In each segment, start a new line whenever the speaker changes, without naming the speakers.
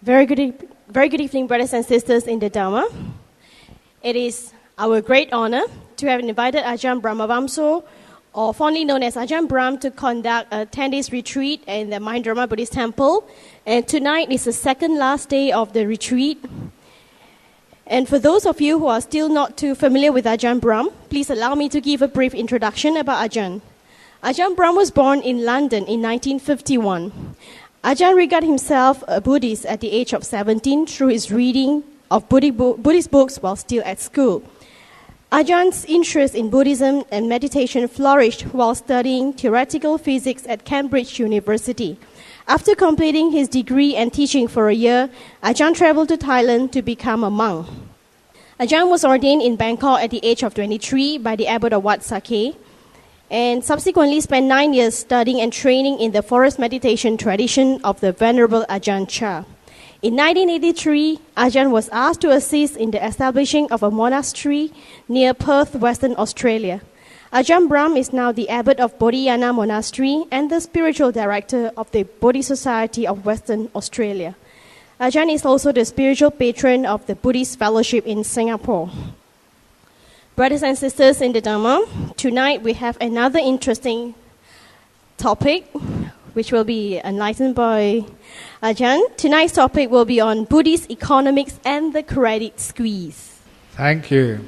Very good evening, brothers and sisters in the Dharma. It is our great honor to have invited Ajahn Brahm, or fondly known as Ajahn Brahm, to conduct a 10 days retreat in the Mahindrama Buddhist Temple. And tonight is the second last day of the retreat. And for those of you who are still not too familiar with Ajahn Brahm, please allow me to give a brief introduction about Ajahn. Ajahn Brahm was born in London in 1951. Ajahn regarded himself a Buddhist at the age of 17 through his reading of Buddhist books while still at school. Ajahns interest in Buddhism and meditation flourished while studying theoretical physics at Cambridge University. After completing his degree and teaching for a year, Ajahn traveled to Thailand to become a monk. Ajahn was ordained in Bangkok at the age of 23 by the abbot of Wat Sakhe, and subsequently spent 9 years studying and training in the forest meditation tradition of the Venerable Ajahn Chah. In 1983, Ajahn was asked to assist in the establishing of a monastery near Perth, Western Australia. Ajahn Brahm is now the abbot of Bodhinyana Monastery and the spiritual director of the Bodhi Society of Western Australia. Ajahn is also the spiritual patron of the Buddhist Fellowship in Singapore. Brothers and sisters in the Dhamma, tonight we have another interesting topic, which will be enlightened by Ajahn. Tonight's topic will be on Buddhist economics and the credit squeeze.
Thank you.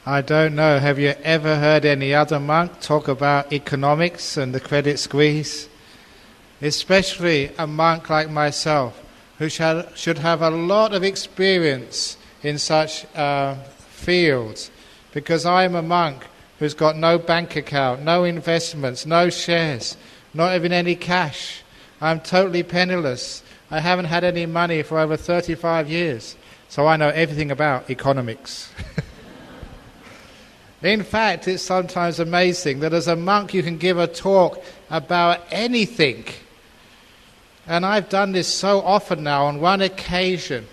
I don't know, have you ever heard any other monk talk about economics and the credit squeeze? Especially a monk like myself, who should have a lot of experience in such fields, because I'm a monk who's got no bank account, no investments, no shares, not even any cash. I'm totally penniless. I haven't had any money for over 35 years, so I know everything about economics. In fact, it's sometimes amazing that as a monk you can give a talk about anything. And I've done this so often now. On one occasion,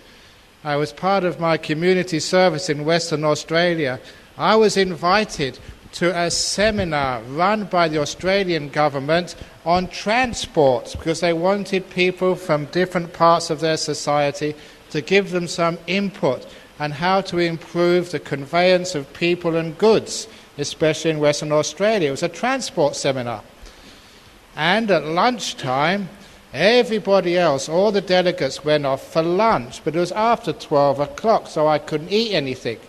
I was part of my community service in Western Australia. I was invited to a seminar run by the Australian government on transport, because they wanted people from different parts of their society to give them some input on how to improve the conveyance of people and goods, especially in Western Australia. It was a transport seminar. And at lunchtime, everybody else, all the delegates went off for lunch, but it was after 12 o'clock, so I couldn't eat anything.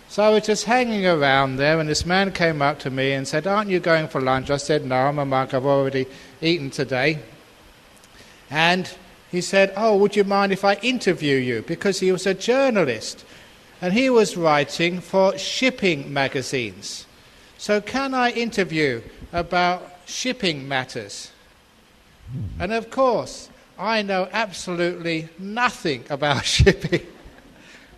So I was just hanging around there, and this man came up to me and said, "Aren't you going for lunch?" I said, "No, I'm a monk, I've already eaten today." And he said, "Oh, would you mind if I interview you?" Because he was a journalist, and he was writing for shipping magazines. "So can I interview about shipping matters?" And of course, I know absolutely nothing about shipping.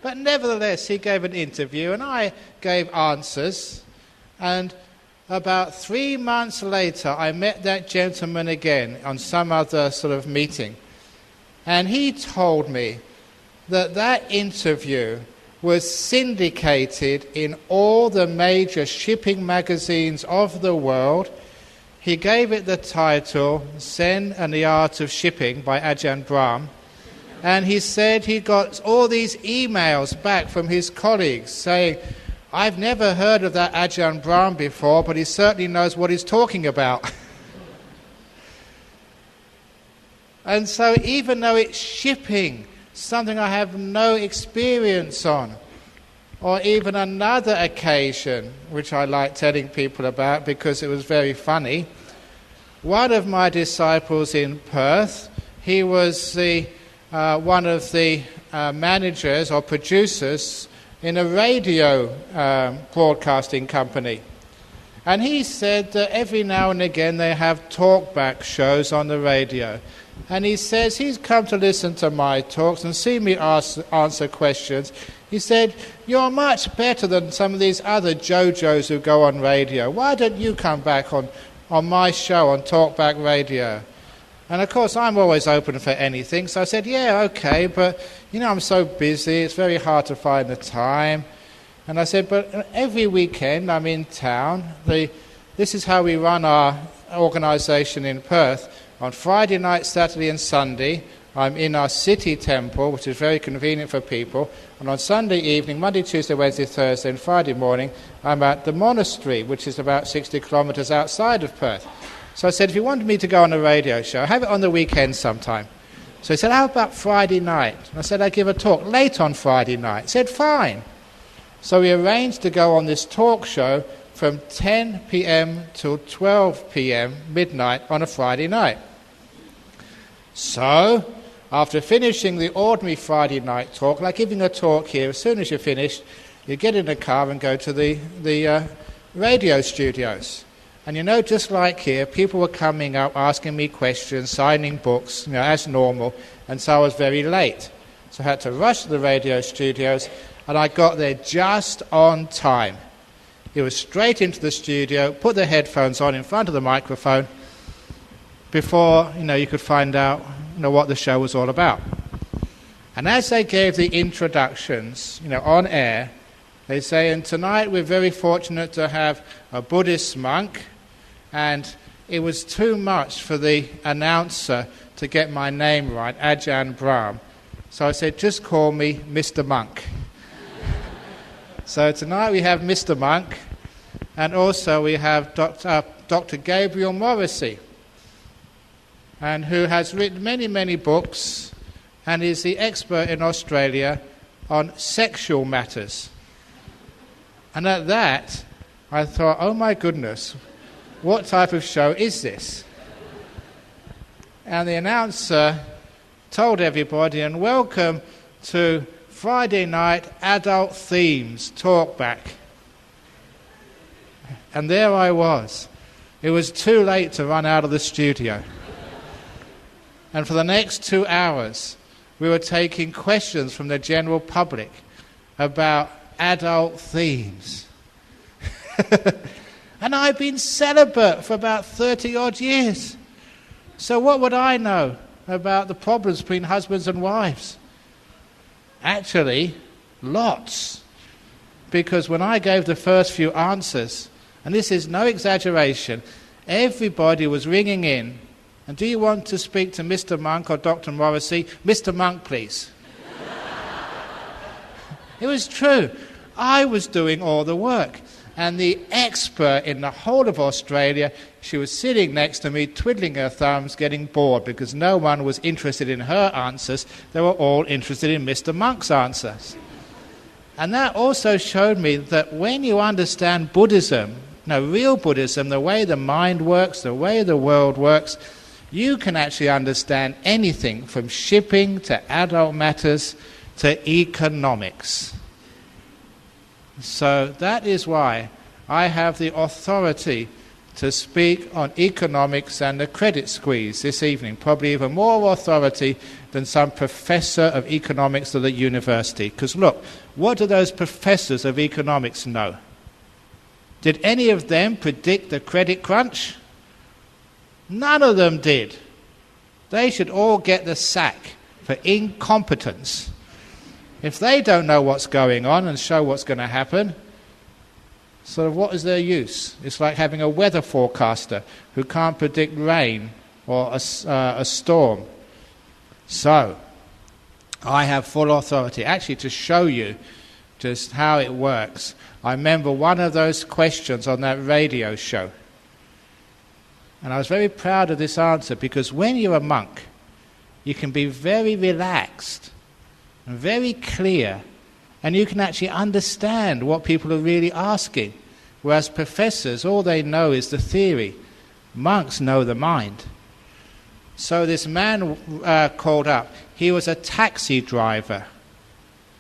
But nevertheless, he gave an interview, and I gave answers. And about 3 months later, I met that gentleman again on some other sort of meeting. And he told me that that interview was syndicated in all the major shipping magazines of the world. He gave it the title, Zen and the Art of Shipping by Ajahn Brahm. And he said he got all these emails back from his colleagues saying, "I've never heard of that Ajahn Brahm before, but he certainly knows what he's talking about." And so even though it's shipping, something I have no experience on, or even another occasion, which I like telling people about because it was very funny, one of my disciples in Perth, he was one of the managers or producers in a radio broadcasting company. And he said that every now and again they have talkback shows on the radio. And he says he's come to listen to my talks and see me answer questions. He said, "You're much better than some of these other JoJos who go on radio. Why don't you come back on my show on talkback radio?" And of course, I'm always open for anything. So I said, "Yeah, okay, but I'm so busy, it's very hard to find the time." And I said, "But every weekend I'm in town. This is how we run our organisation in Perth. On Friday night, Saturday and Sunday, I'm in our city temple, which is very convenient for people. And on Sunday evening, Monday, Tuesday, Wednesday, Thursday, and Friday morning, I'm at the monastery, which is about 60 kilometres outside of Perth. So I said, if you wanted me to go on a radio show, have it on the weekend sometime. So he said, how about Friday night? And I said, I'd give a talk late on Friday night. He said, fine. So we arranged to go on this talk show from 10 p.m. till 12 p.m. midnight on a Friday night. So, after finishing the ordinary Friday night talk, like giving a talk here, as soon as you're finished, you get in the car and go to the radio studios. And you know, just like here, people were coming up, asking me questions, signing books, as normal, and so I was very late. So I had to rush to the radio studios, and I got there just on time. It was straight into the studio, put the headphones on in front of the microphone, before you could find out what the show was all about. And as they gave the introductions on air, they say, and tonight we're very fortunate to have a Buddhist monk, and it was too much for the announcer to get my name right, Ajahn Brahm. So I said, just call me Mr. Monk. So tonight we have Mr. Monk, and also we have Dr. Gabriel Morrissey, and who has written many, many books and is the expert in Australia on sexual matters. And at that, I thought, oh my goodness, what type of show is this? And the announcer told everybody, and welcome to Friday night adult themes talkback. And there I was. It was too late to run out of the studio. And for the next 2 hours, we were taking questions from the general public about adult themes. And I've been celibate for about 30-odd years. So what would I know about the problems between husbands and wives? Actually, lots. Because when I gave the first few answers, and this is no exaggeration, everybody was ringing in. And do you want to speak to Mr. Monk or Dr. Morrissey? Mr. Monk, please. It was true. I was doing all the work. And the expert in the whole of Australia, she was sitting next to me, twiddling her thumbs, getting bored, because no one was interested in her answers. They were all interested in Mr. Monk's answers. And that also showed me that when you understand Buddhism, real Buddhism, the way the mind works, the way the world works, you can actually understand anything from shipping to adult matters to economics. So that is why I have the authority to speak on economics and the credit squeeze this evening, probably even more authority than some professor of economics at the university. Because look, what do those professors of economics know? Did any of them predict the credit crunch? None of them did. They should all get the sack for incompetence. If they don't know what's going on and show what's going to happen, so what is their use? It's like having a weather forecaster who can't predict rain or a storm. So, I have full authority. Actually, to show you just how it works, I remember one of those questions on that radio show. And I was very proud of this answer, because when you're a monk, you can be very relaxed and very clear, and you can actually understand what people are really asking. Whereas professors, all they know is the theory. Monks know the mind. So this man called up. He was a taxi driver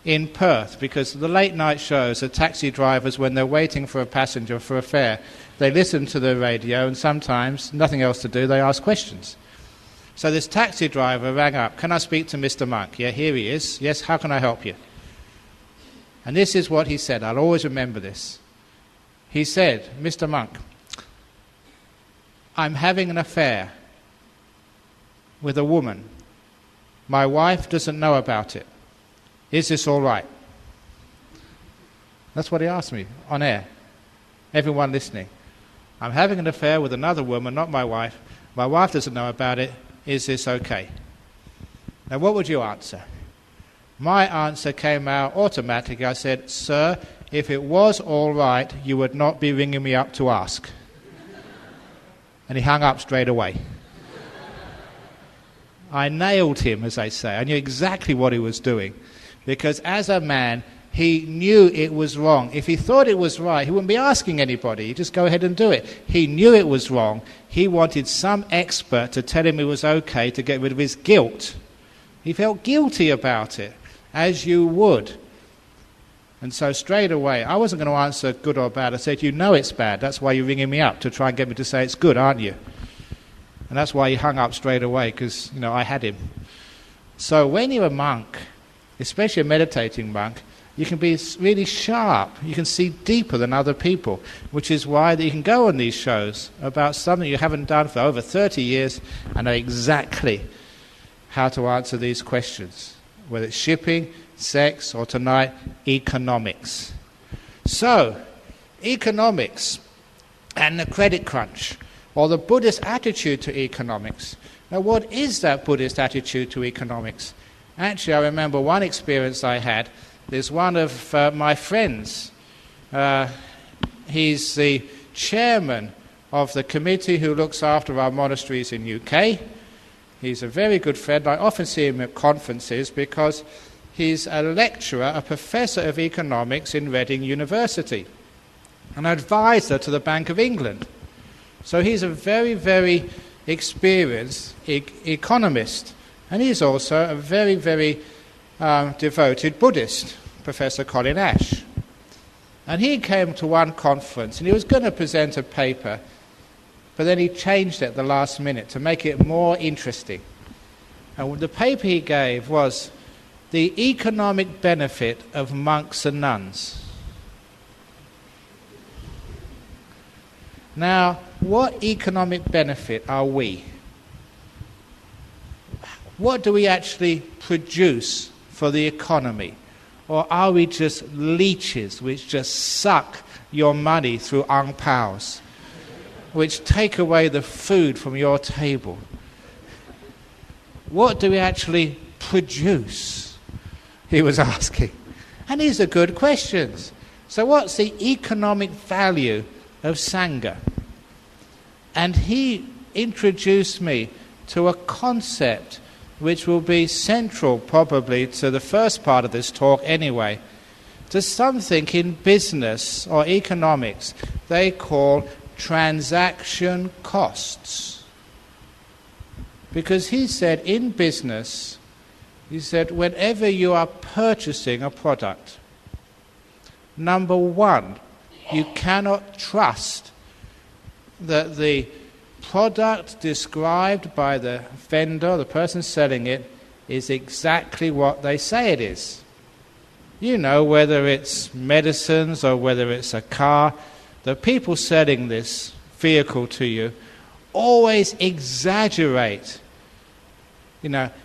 in Perth, because the late night shows, the taxi drivers, when they're waiting for a passenger for a fare, they listen to the radio, and sometimes, nothing else to do, they ask questions. So this taxi driver rang up, can I speak to Mr. Monk? Yeah, here he is. Yes, how can I help you? And this is what he said. I'll always remember this. He said, Mr. Monk, I'm having an affair with a woman. My wife doesn't know about it. Is this all right? That's what he asked me on air. Everyone listening. I'm having an affair with another woman, not my wife. My wife doesn't know about it. Is this okay? Now what would you answer? My answer came out automatically. I said, "Sir, if it was all right, you would not be ringing me up to ask." And he hung up straight away. I nailed him, as they say. I knew exactly what he was doing. Because as a man, he knew it was wrong. If he thought it was right, he wouldn't be asking anybody. He'd just go ahead and do it. He knew it was wrong. He wanted some expert to tell him it was okay to get rid of his guilt. He felt guilty about it, as you would. And so straight away, I wasn't going to answer good or bad. I said, "You know it's bad. That's why you're ringing me up, to try and get me to say it's good, aren't you?" And that's why he hung up straight away, because, I had him. So when you're a monk, especially a meditating monk, you can be really sharp. You can see deeper than other people, which is why you can go on these shows about something you haven't done for over 30 years and know exactly how to answer these questions, whether it's shipping, sex, or tonight, economics. So, economics and the credit crunch, or the Buddhist attitude to economics. Now, what is that Buddhist attitude to economics? Actually, I remember one experience I had. There's one of my friends. He's the chairman of the committee who looks after our monasteries in UK. He's a very good friend. I often see him at conferences because he's a lecturer, a professor of economics in Reading University, an advisor to the Bank of England. So he's a very, very experienced economist. And he's also a very, very devoted Buddhist, Professor Colin Ash. And he came to one conference and he was going to present a paper, but then he changed it at the last minute to make it more interesting. And the paper he gave was the economic benefit of monks and nuns. Now, what economic benefit are we? What do we actually produce for the economy? Or are we just leeches which just suck your money through ang paos, which take away the food from your table? What do we actually produce? He was asking. And these are good questions. So what's the economic value of Sangha? And he introduced me to a concept which will be central probably to the first part of this talk anyway, to something in business or economics they call transaction costs. Because he said in business, he said whenever you are purchasing a product, number one, you cannot trust that the product described by the vendor, the person selling it, is exactly what they say it is. You know, whether it's medicines or whether it's a car, the people selling this vehicle to you always exaggerate,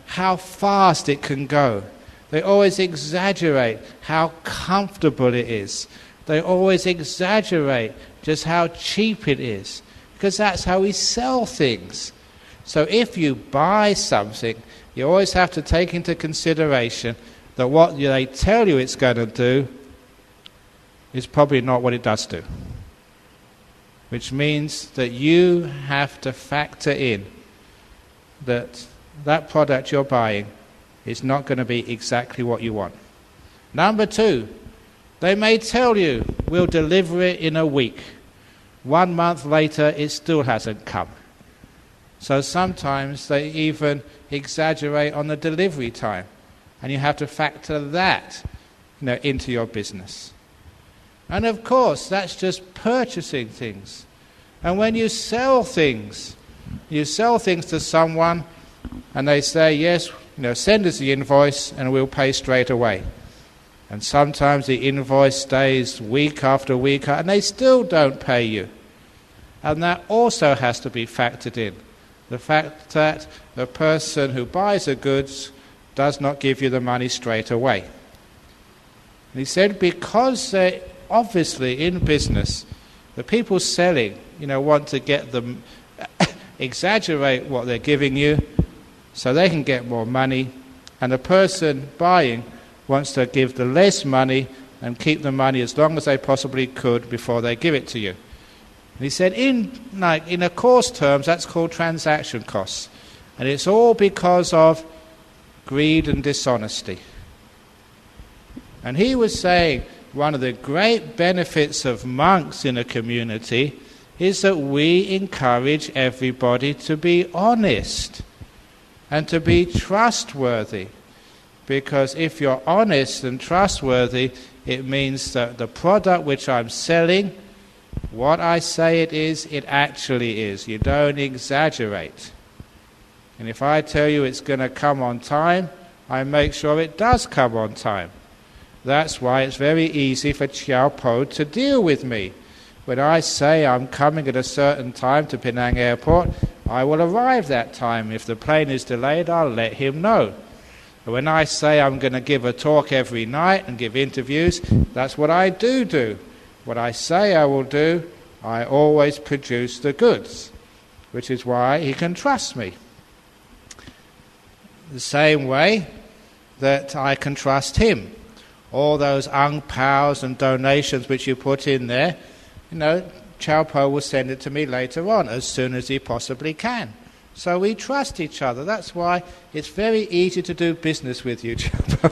how fast it can go. They always exaggerate how comfortable it is. They always exaggerate just how cheap it is, because that's how we sell things. So if you buy something, you always have to take into consideration that what they tell you it's going to do is probably not what it does do. Which means that you have to factor in that that product you're buying is not going to be exactly what you want. Number two, they may tell you, we'll deliver it in a week. 1 month later, it still hasn't come. So sometimes they even exaggerate on the delivery time. And you have to factor that into your business. And of course, that's just purchasing things. And when you sell things to someone and they say, yes, send us the invoice and we'll pay straight away. And sometimes the invoice stays week after week and they still don't pay you. And that also has to be factored in. The fact that the person who buys the goods does not give you the money straight away. And he said because they obviously in business, the people selling, want to get them, exaggerate what they're giving you so they can get more money And the person buying wants to give the less money and keep the money as long as they possibly could before they give it to you. And he said, in a course terms, that's called transaction costs. And it's all because of greed and dishonesty. And he was saying one of the great benefits of monks in a community is that we encourage everybody to be honest and to be trustworthy. Because if you're honest and trustworthy, it means that the product which I'm selling, what I say it is, it actually is. You don't exaggerate. And if I tell you it's going to come on time, I make sure it does come on time. That's why it's very easy for Chiao Po to deal with me. When I say I'm coming at a certain time to Penang Airport, I will arrive that time. If the plane is delayed, I'll let him know. But when I say I'm going to give a talk every night and give interviews, that's what I do. What I say I will do, I always produce the goods, which is why he can trust me. The same way that I can trust him. All those ang paos and donations which you put in there, Chiao Po will send it to me later on, as soon as he possibly can. So we trust each other. That's why it's very easy to do business with you, Chiao Po.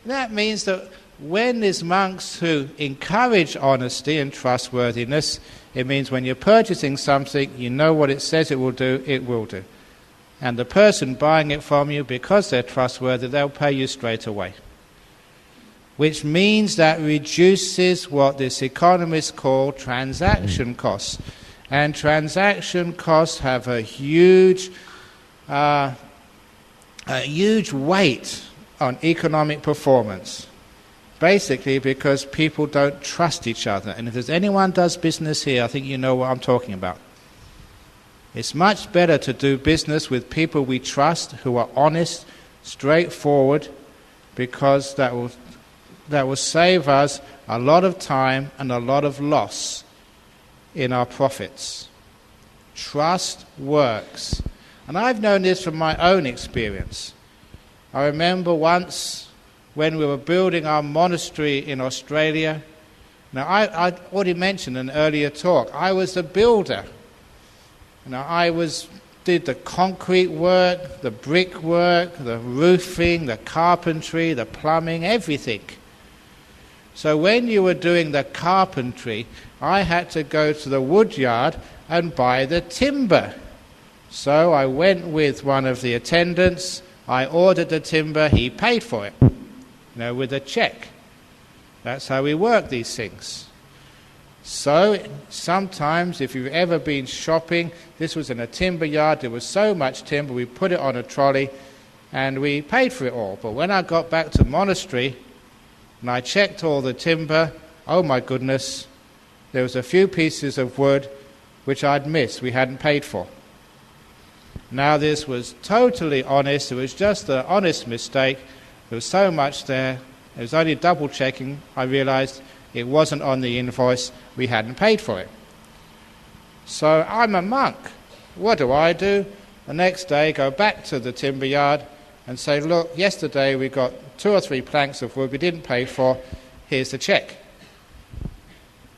That means that when there's monks who encourage honesty and trustworthiness, it means when you're purchasing something, you know what it says it will do, it will do. And the person buying it from you, because they're trustworthy, they'll pay you straight away. Which means that reduces what this economist call transaction costs. And transaction costs have a huge weight on economic performance. Basically because people don't trust each other. And if there's anyone does business here, I think you know what I'm talking about. It's much better to do business with people we trust, who are honest, straightforward, because that will save us a lot of time and a lot of loss in our profits. Trust works. And I've known this from my own experience. I remember once when we were building our monastery in Australia. Now, I already mentioned in an earlier talk, I was the builder. I did the concrete work, the brick work, the roofing, the carpentry, the plumbing, everything. So when you were doing the carpentry, I had to go to the wood yard and buy the timber. So I went with one of the attendants, I ordered the timber, he paid for it, with a check. That's how we work these things. So sometimes, if you've ever been shopping, this was in a timber yard, there was so much timber, we put it on a trolley and we paid for it all. But when I got back to the monastery and I checked all the timber, oh my goodness, there was a few pieces of wood which I'd missed, we hadn't paid for. Now this was totally honest, it was just an honest mistake, there was so much there, it was only double checking, I realised it wasn't on the invoice, we hadn't paid for it. So I'm a monk. What do? The next day go back to the timber yard and say, look, yesterday we got 2 or 3 planks of wood we didn't pay for, here's the check.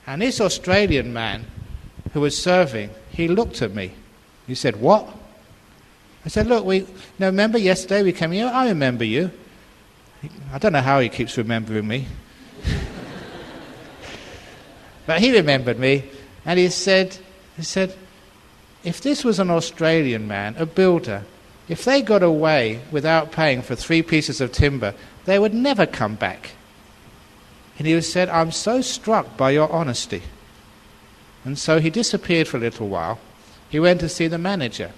And this Australian man who was serving, he looked at me. He said, what? I said, look, remember yesterday we came here? I remember you. I don't know how he keeps remembering me. But he remembered me, and he said, if this was an Australian man, a builder, if they got away without paying for 3 pieces of timber, they would never come back. And he said, I'm so struck by your honesty. And so he disappeared for a little while. He went to see the manager.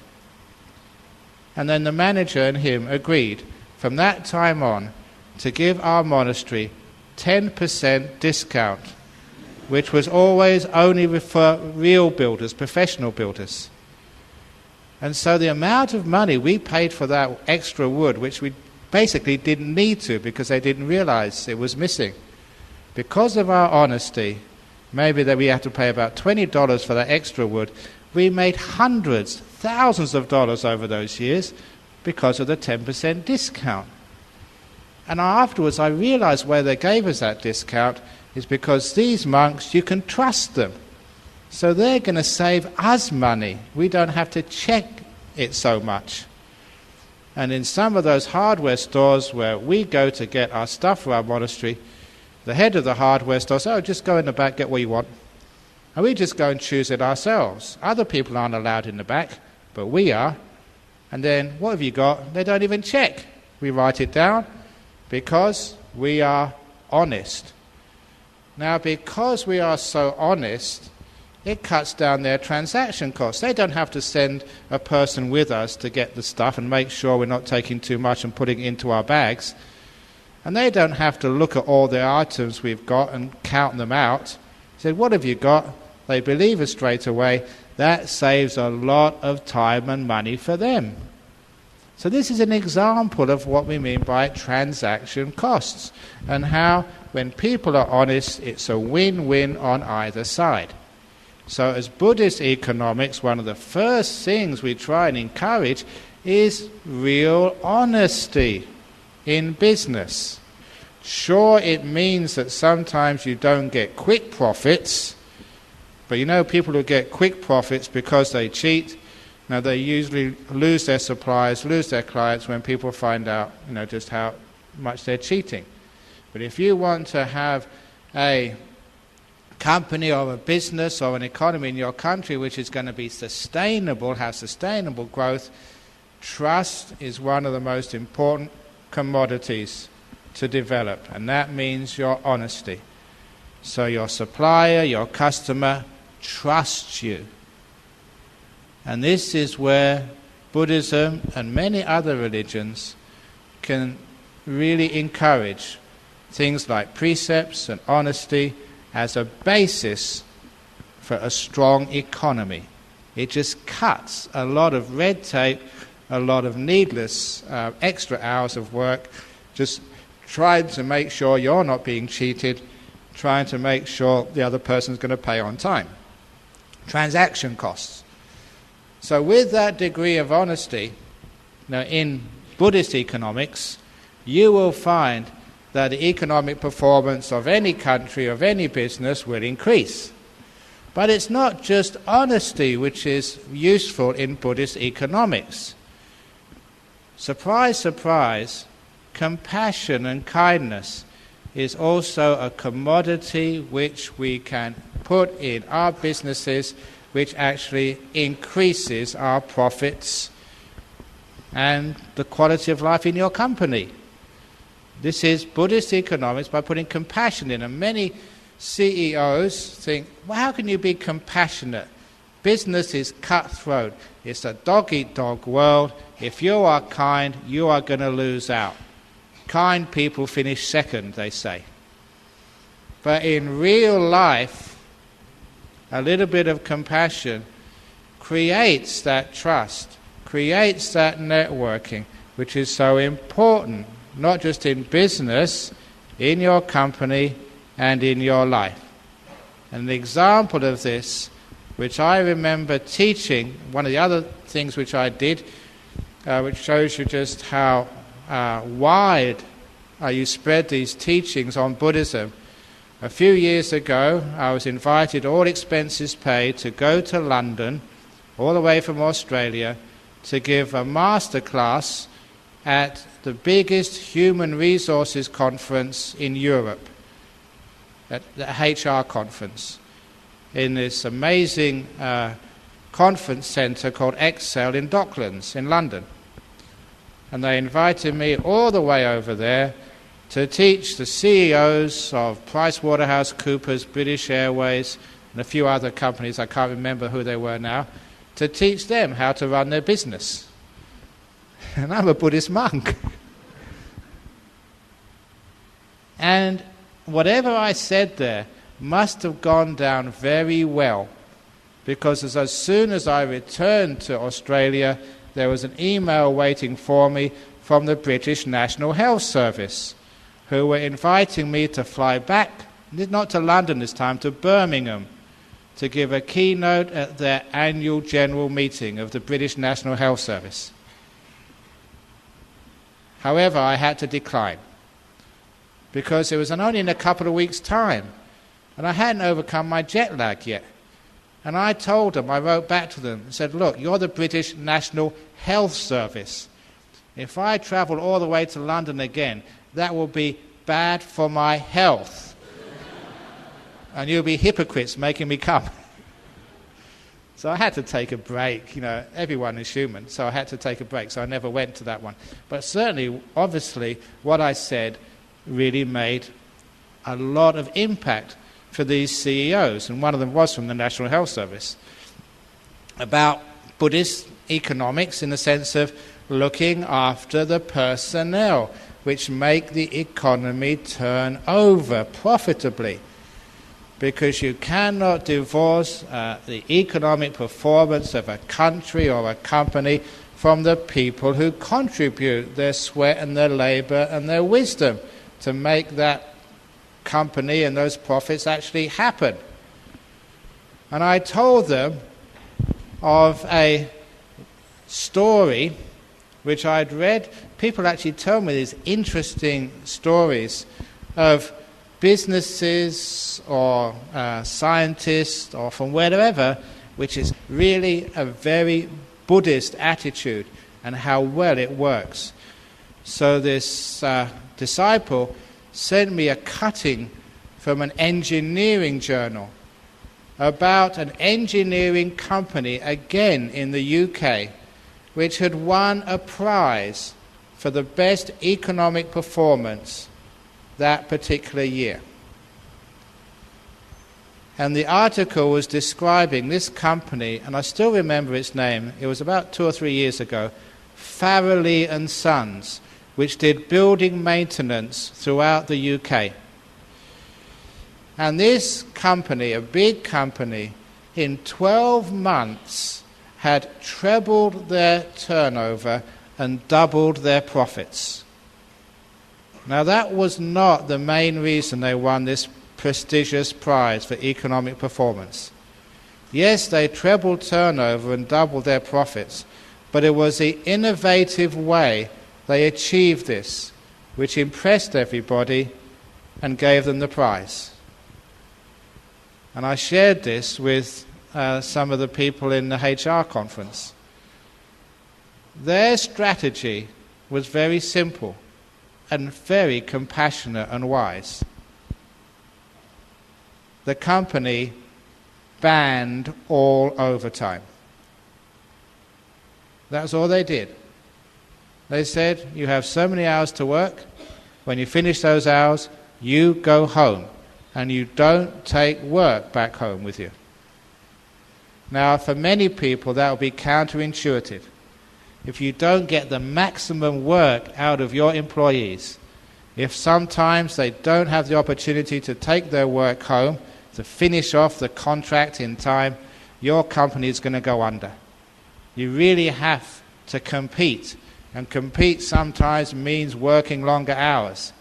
And then the manager and him agreed, from that time on, to give our monastery 10% discount, which was always only for real builders, professional builders. And so the amount of money we paid for that extra wood, which we basically didn't need to because they didn't realize it was missing, because of our honesty, maybe that we had to pay about $20 for that extra wood, We made hundreds, thousands of dollars over those years because of the 10% discount. And afterwards I realized why they gave us that discount is because these monks, you can trust them. So they're going to save us money. We don't have to check it so much. And in some of those hardware stores where we go to get our stuff for our monastery, the head of the hardware store says, just go in the back, get what you want. And we just go and choose it ourselves. Other people aren't allowed in the back, but we are. And then, what have you got? They don't even check. We write it down because we are honest. Now, because we are so honest, it cuts down their transaction costs. They don't have to send a person with us to get the stuff and make sure we're not taking too much and putting it into our bags. And they don't have to look at all the items we've got and count them out. Say, what have you got? They believe us straight away. That saves a lot of time and money for them. So this is an example of what we mean by transaction costs and how when people are honest, it's a win-win on either side. So as Buddhist economics, one of the first things we try and encourage is real honesty in business. Sure, it means that sometimes you don't get quick profits, but you know people who get quick profits because they cheat, now they usually lose their suppliers, lose their clients when people find out, just how much they're cheating. But if you want to have a company or a business or an economy in your country which is going to be sustainable, have sustainable growth, trust is one of the most important commodities to develop, and that means your honesty. So your supplier, your customer trusts you. And this is where Buddhism and many other religions can really encourage things like precepts and honesty as a basis for a strong economy. It just cuts a lot of red tape, a lot of needless extra hours of work, just trying to make sure you're not being cheated, trying to make sure the other person's going to pay on time. Transaction costs. So with that degree of honesty, in Buddhist economics, you will find that the economic performance of any country, of any business, will increase. But it's not just honesty which is useful in Buddhist economics. Surprise, surprise, compassion and kindness is also a commodity which we can put in our businesses, which actually increases our profits and the quality of life in your company. This is Buddhist economics by putting compassion in. And many CEOs think, well, how can you be compassionate? Business is cutthroat. It's a dog-eat-dog world. If you are kind, you are going to lose out. Kind people finish second, they say. But in real life, a little bit of compassion creates that trust, creates that networking, which is so important, not just in business, in your company and in your life. An example of this, which I remember teaching, one of the other things which I did, which shows you just how wide you spread these teachings on Buddhism. A few years ago, I was invited, all expenses paid, to go to London, all the way from Australia, to give a master class at the biggest human resources conference in Europe, at the HR conference, in this amazing conference centre called Excel in Docklands in London. And they invited me all the way over there to teach the CEOs of PricewaterhouseCoopers, British Airways, and a few other companies, I can't remember who they were now, to teach them how to run their business. And I'm a Buddhist monk. And whatever I said there must have gone down very well, because as soon as I returned to Australia, there was an email waiting for me from the British National Health Service, who were inviting me to fly back, not to London this time, to Birmingham, to give a keynote at their annual general meeting of the British National Health Service. However, I had to decline because it was only in a couple of weeks' time and I hadn't overcome my jet lag yet. And I told them, I wrote back to them and said, look, you're the British National Health Service. If I travel all the way to London again, that will be bad for my health. And you'll be hypocrites making me come. So I had to take a break. Everyone is human, so I had to take a break. So I never went to that one. But certainly, obviously, what I said really made a lot of impact for these CEOs, and one of them was from the National Health Service, about Buddhist economics in the sense of looking after the personnel, which make the economy turn over profitably. Because you cannot divorce the economic performance of a country or a company from the people who contribute their sweat and their labor and their wisdom to make that company and those profits actually happen. And I told them of a story which I'd read. People actually tell me these interesting stories of businesses or scientists or from wherever, which is really a very Buddhist attitude and how well it works. So this disciple sent me a cutting from an engineering journal about an engineering company, again in the UK, which had won a prize for the best economic performance that particular year. And the article was describing this company, and I still remember its name, it was about 2 or 3 years ago, Farrelly and Sons, which did building maintenance throughout the UK. And this company, a big company, in 12 months had trebled their turnover and doubled their profits. Now that was not the main reason they won this prestigious prize for economic performance. Yes, they trebled turnover and doubled their profits, but it was the innovative way they achieved this which impressed everybody and gave them the prize. And I shared this with some of the people in the HR conference. Their strategy was very simple and very compassionate and wise. The company banned all overtime. That's all they did. They said, you have so many hours to work. When you finish those hours, you go home. And you don't take work back home with you. Now, for many people, that will be counterintuitive. If you don't get the maximum work out of your employees, if sometimes they don't have the opportunity to take their work home, to finish off the contract in time, your company is going to go under. You really have to compete. And compete sometimes means working longer hours.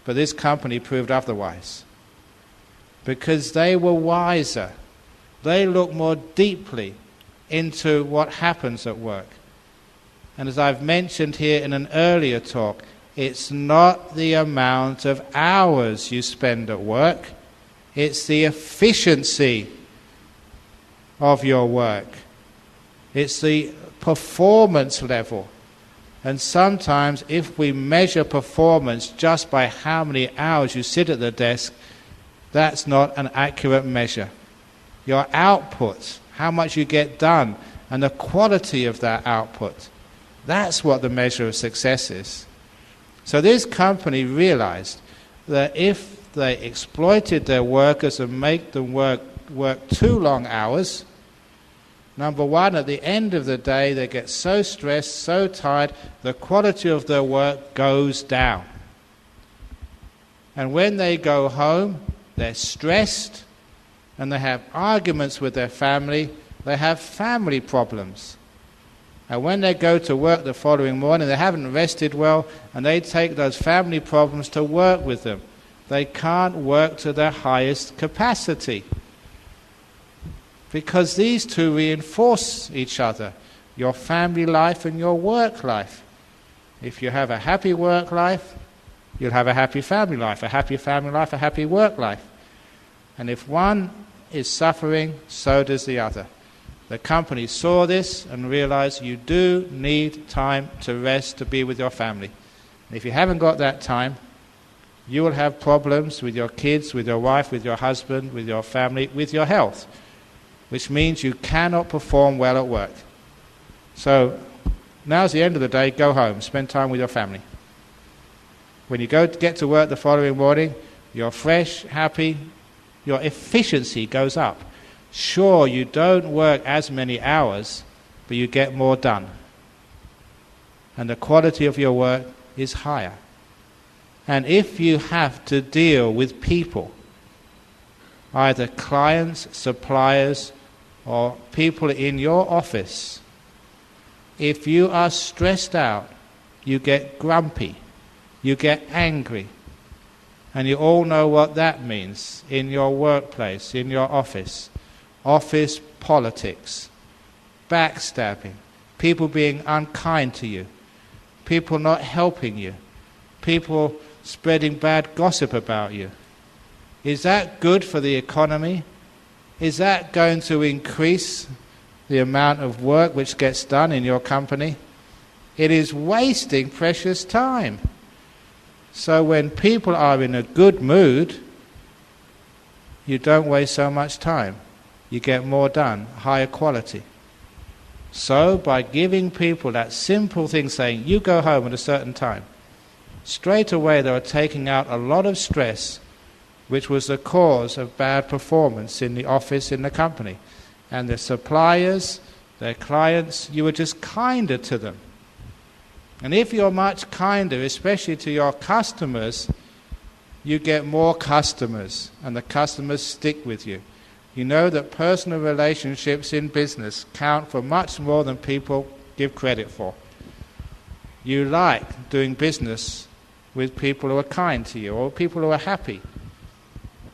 But this company proved otherwise. Because they were wiser. They looked more deeply into what happens at work. And as I've mentioned here in an earlier talk, it's not the amount of hours you spend at work, it's the efficiency of your work. It's the performance level. And sometimes if we measure performance just by how many hours you sit at the desk, that's not an accurate measure. Your output, how much you get done, and the quality of that output, that's what the measure of success is. So this company realized that if they exploited their workers and make them work too long hours, number one, at the end of the day, they get so stressed, so tired, the quality of their work goes down. And when they go home, they're stressed, and they have arguments with their family, they have family problems. And when they go to work the following morning, they haven't rested well, and they take those family problems to work with them. They can't work to their highest capacity. Because these two reinforce each other, your family life and your work life. If you have a happy work life, you'll have a happy family life, a happy family life, a happy work life. And if one is suffering, so does the other. The company saw this and realized you do need time to rest, to be with your family. And if you haven't got that time, you will have problems with your kids, with your wife, with your husband, with your family, with your health, which means you cannot perform well at work. So now's the end of the day, go home, spend time with your family. When you get to work the following morning, you're fresh, happy, your efficiency goes up. Sure, you don't work as many hours, but you get more done. And the quality of your work is higher. And if you have to deal with people, either clients, suppliers, or people in your office, if you are stressed out, you get grumpy, you get angry, and you all know what that means in your workplace, in your office. Office politics, backstabbing, people being unkind to you, people not helping you, people spreading bad gossip about you. Is that good for the economy? Is that going to increase the amount of work which gets done in your company? It is wasting precious time. So when people are in a good mood, you don't waste so much time. You get more done, higher quality. So by giving people that simple thing, saying, you go home at a certain time, straight away they are taking out a lot of stress, which was the cause of bad performance in the office, in the company. And the suppliers, their clients, you were just kinder to them. And if you're much kinder, especially to your customers, you get more customers, and the customers stick with you. You know that personal relationships in business count for much more than people give credit for. You like doing business with people who are kind to you, or people who are happy.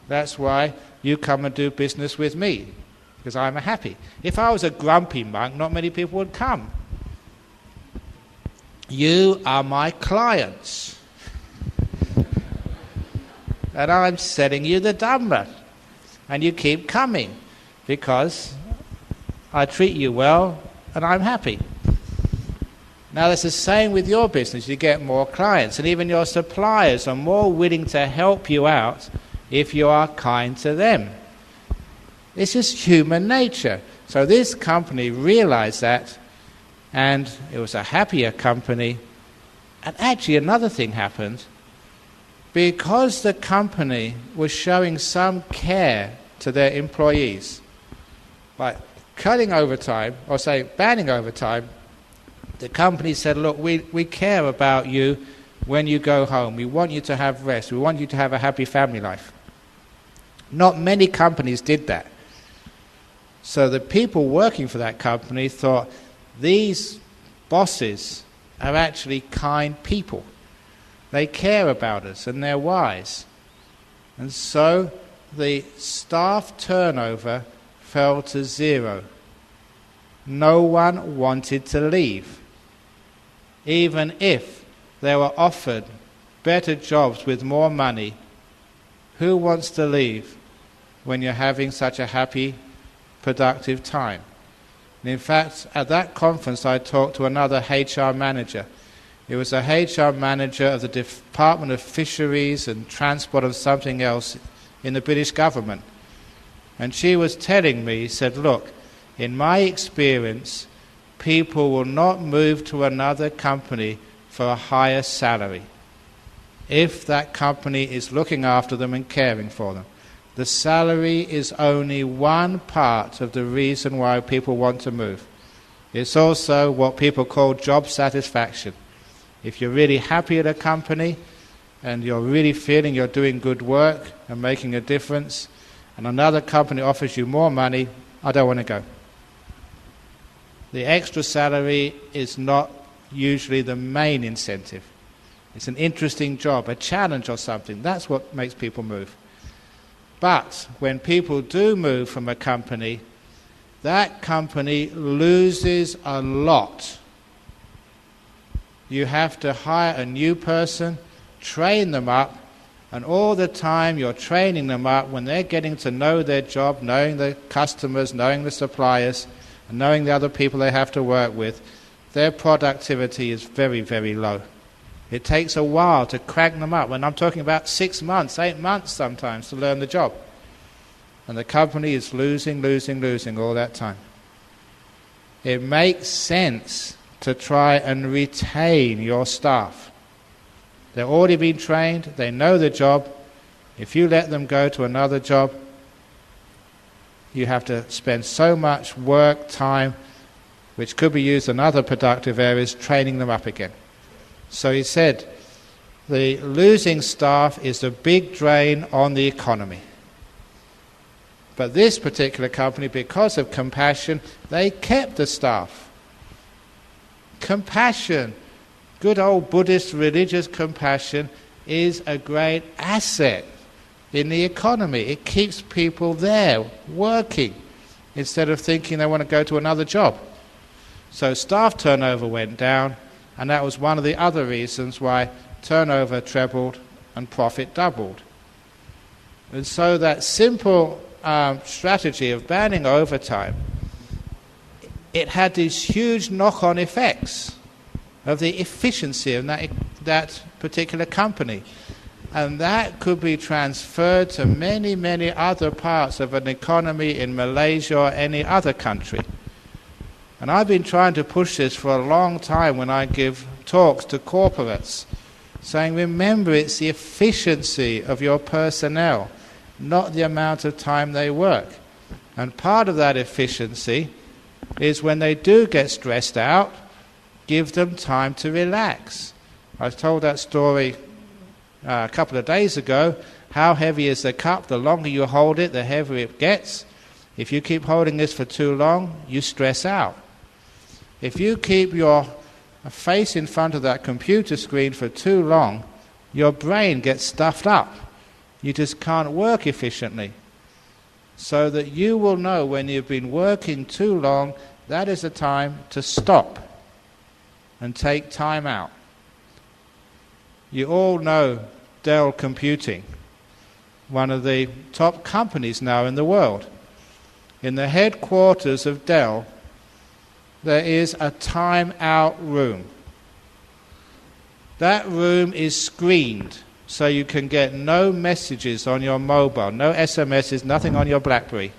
That's why you come and do business with me, because I'm happy. If I was a grumpy monk, not many people would come. You are my clients. And I'm selling you the Dhamma. And you keep coming because I treat you well and I'm happy. Now that's the same with your business. You get more clients, and even your suppliers are more willing to help you out if you are kind to them. This is human nature. So this company realized that, and it was a happier company. And actually another thing happened. Because the company was showing some care to their employees, like cutting overtime, or say banning overtime, the company said, look, we care about you when you go home. We want you to have rest. We want you to have a happy family life. Not many companies did that. So the people working for that company thought, these bosses are actually kind people. They care about us and they're wise. And so the staff turnover fell to 0. No one wanted to leave. Even if they were offered better jobs with more money, who wants to leave when you're having such a happy, productive time? And in fact, at that conference I talked to another HR manager. It was a HR manager of the Department of Fisheries and Transport and something else in the British government. And she was telling me, said, look, in my experience, people will not move to another company for a higher salary if that company is looking after them and caring for them. The salary is only one part of the reason why people want to move. It's also what people call job satisfaction. If you're really happy at a company and you're really feeling you're doing good work and making a difference, and another company offers you more money, I don't want to go. The extra salary is not usually the main incentive. It's an interesting job, a challenge or something. That's what makes people move. But when people do move from a company, that company loses a lot. You have to hire a new person, train them up, and all the time you're training them up when they're getting to know their job, knowing the customers, knowing the suppliers, and knowing the other people they have to work with, their productivity is very, very low. It takes a while to crank them up. When I'm talking about 6 months, 8 months sometimes to learn the job. And the company is losing all that time. It makes sense to try and retain your staff. They've already been trained, they know the job. If you let them go to another job, you have to spend so much work, time, which could be used in other productive areas, training them up again. So he said, the losing staff is a big drain on the economy. But this particular company, because of compassion, they kept the staff. Compassion, good old Buddhist religious compassion, is a great asset in the economy. It keeps people there, working, instead of thinking they want to go to another job. So staff turnover went down, and that was one of the other reasons why turnover trebled and profit doubled. And so that simple strategy of banning overtime, it had these huge knock-on effects of the efficiency of that particular company. And that could be transferred to many, many other parts of an economy in Malaysia or any other country. And I've been trying to push this for a long time when I give talks to corporates, saying, remember, it's the efficiency of your personnel, not the amount of time they work. And part of that efficiency is when they do get stressed out, give them time to relax. I told that story a couple of days ago. How heavy is the cup? The longer you hold it, the heavier it gets. If you keep holding this for too long, you stress out. If you keep your face in front of that computer screen for too long, your brain gets stuffed up. You just can't work efficiently. So that you will know when you've been working too long, that is a time to stop and take time out. You all know Dell Computing, one of the top companies now in the world. In the headquarters of Dell, there is a time-out room. That room is screened, so you can get no messages on your mobile, no SMSs, nothing on your BlackBerry.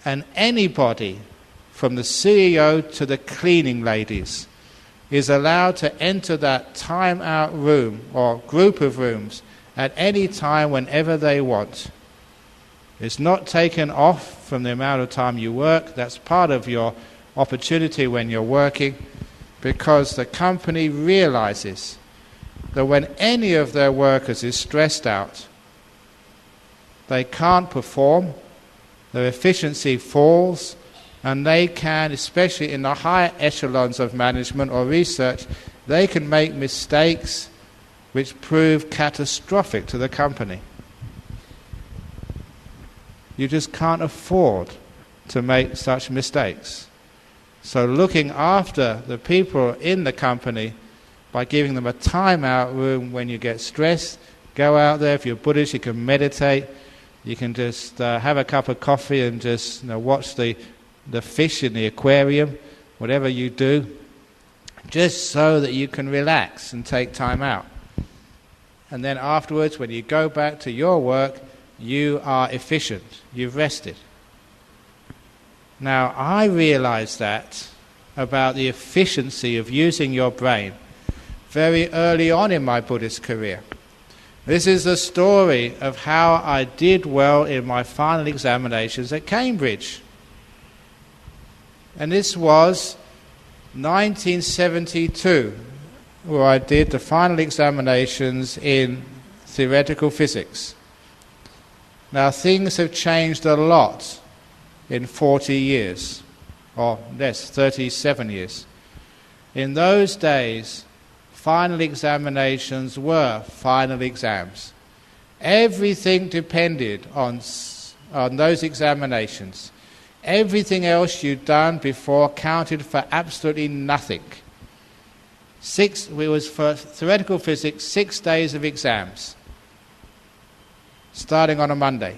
And anybody, from the CEO to the cleaning ladies, is allowed to enter that time-out room or group of rooms at any time whenever they want. It's not taken off from the amount of time you work. That's part of your opportunity when you're working, because the company realizes that when any of their workers is stressed out, they can't perform, their efficiency falls, and they can, especially in the higher echelons of management or research, they can make mistakes which prove catastrophic to the company. You just can't afford to make such mistakes. So looking after the people in the company by giving them a time-out room when you get stressed, go out there. If you're Buddhist, you can meditate. You can just have a cup of coffee and just watch the fish in the aquarium, whatever you do, just so that you can relax and take time out. And then afterwards, when you go back to your work, you are efficient. You've rested. Now, I realized that about the efficiency of using your brain very early on in my Buddhist career. This is the story of how I did well in my final examinations at Cambridge. And this was 1972, where I did the final examinations in theoretical physics. Now, things have changed a lot in 40 years, or less, 37 years. In those days, final examinations were final exams. Everything depended on those examinations. Everything else you'd done before counted for absolutely nothing. It was for theoretical physics, 6 days of exams, starting on a Monday.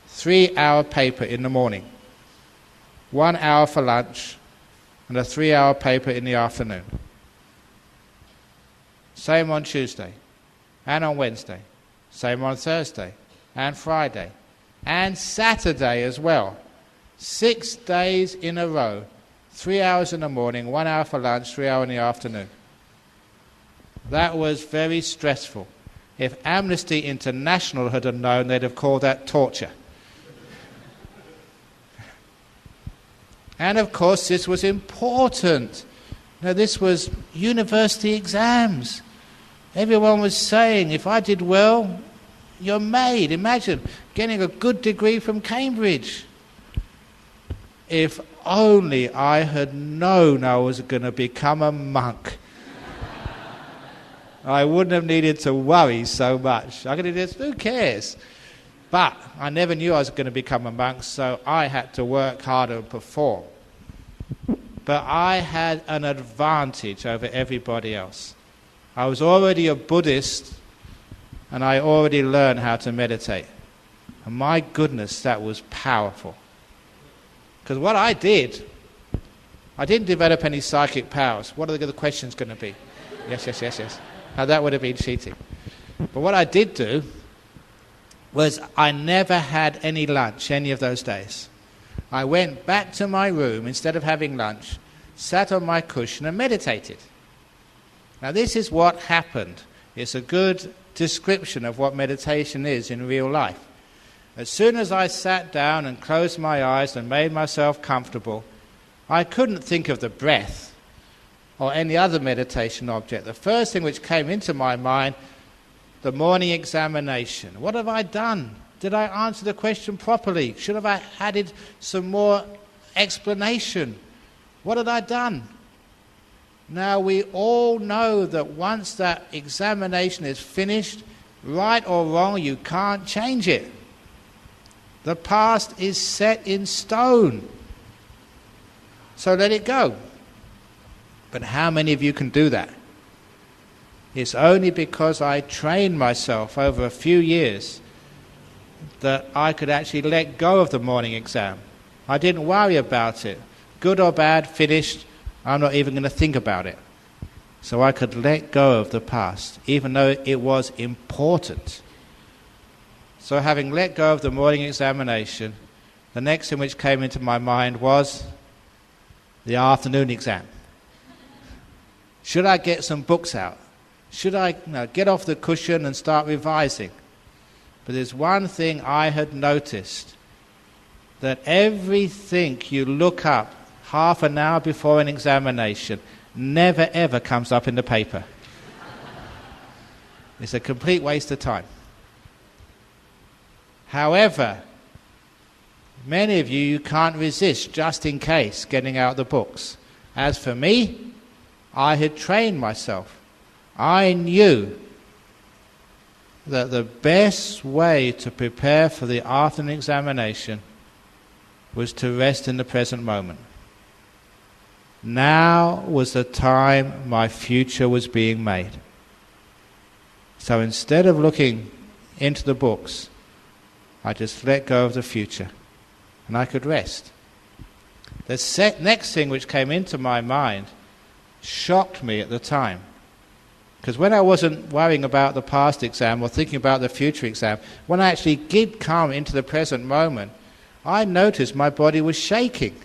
3-hour paper in the morning, 1 hour for lunch, and a 3-hour paper in the afternoon. Same on Tuesday, and on Wednesday. Same on Thursday, and Friday, and Saturday as well. 6 days in a row, 3 hours in the morning, 1 hour for lunch, 3 hours in the afternoon. That was very stressful. If Amnesty International had known, they'd have called that torture. And of course this was important. Now this was university exams. Everyone was saying, if I did well, you're made. Imagine getting a good degree from Cambridge. If only I had known I was going to become a monk, I wouldn't have needed to worry so much. I could have just, who cares? But I never knew I was going to become a monk, so I had to work harder and perform. But I had an advantage over everybody else. I was already a Buddhist, and I already learned how to meditate. And my goodness, that was powerful. Because what I didn't develop any psychic powers. What are the questions going to be? Yes. Now that would have been cheating. But what I did do was I never had any lunch any of those days. I went back to my room instead of having lunch, sat on my cushion and meditated. Now this is what happened. It's a good description of what meditation is in real life. As soon as I sat down and closed my eyes and made myself comfortable, I couldn't think of the breath or any other meditation object. The first thing which came into my mind, the morning examination. What have I done? Did I answer the question properly? Should have I added some more explanation? What had I done? Now we all know that once that examination is finished, right or wrong, you can't change it. The past is set in stone. So let it go. But how many of you can do that? It's only because I trained myself over a few years that I could actually let go of the morning exam. I didn't worry about it. Good or bad, finished, I'm not even going to think about it. So I could let go of the past, even though it was important. So having let go of the morning examination, the next thing which came into my mind was the afternoon exam. Should I get some books out? Should I get off the cushion and start revising? But there's one thing I had noticed, that everything you look up half an hour before an examination never ever comes up in the paper. It's a complete waste of time. However, many of you can't resist, just in case, getting out the books. As for me, I had trained myself. I knew that the best way to prepare for the afternoon examination was to rest in the present moment. Now was the time my future was being made. So instead of looking into the books, I just let go of the future and I could rest. The next thing which came into my mind shocked me at the time. Because when I wasn't worrying about the past exam or thinking about the future exam, when I actually did come into the present moment, I noticed my body was shaking.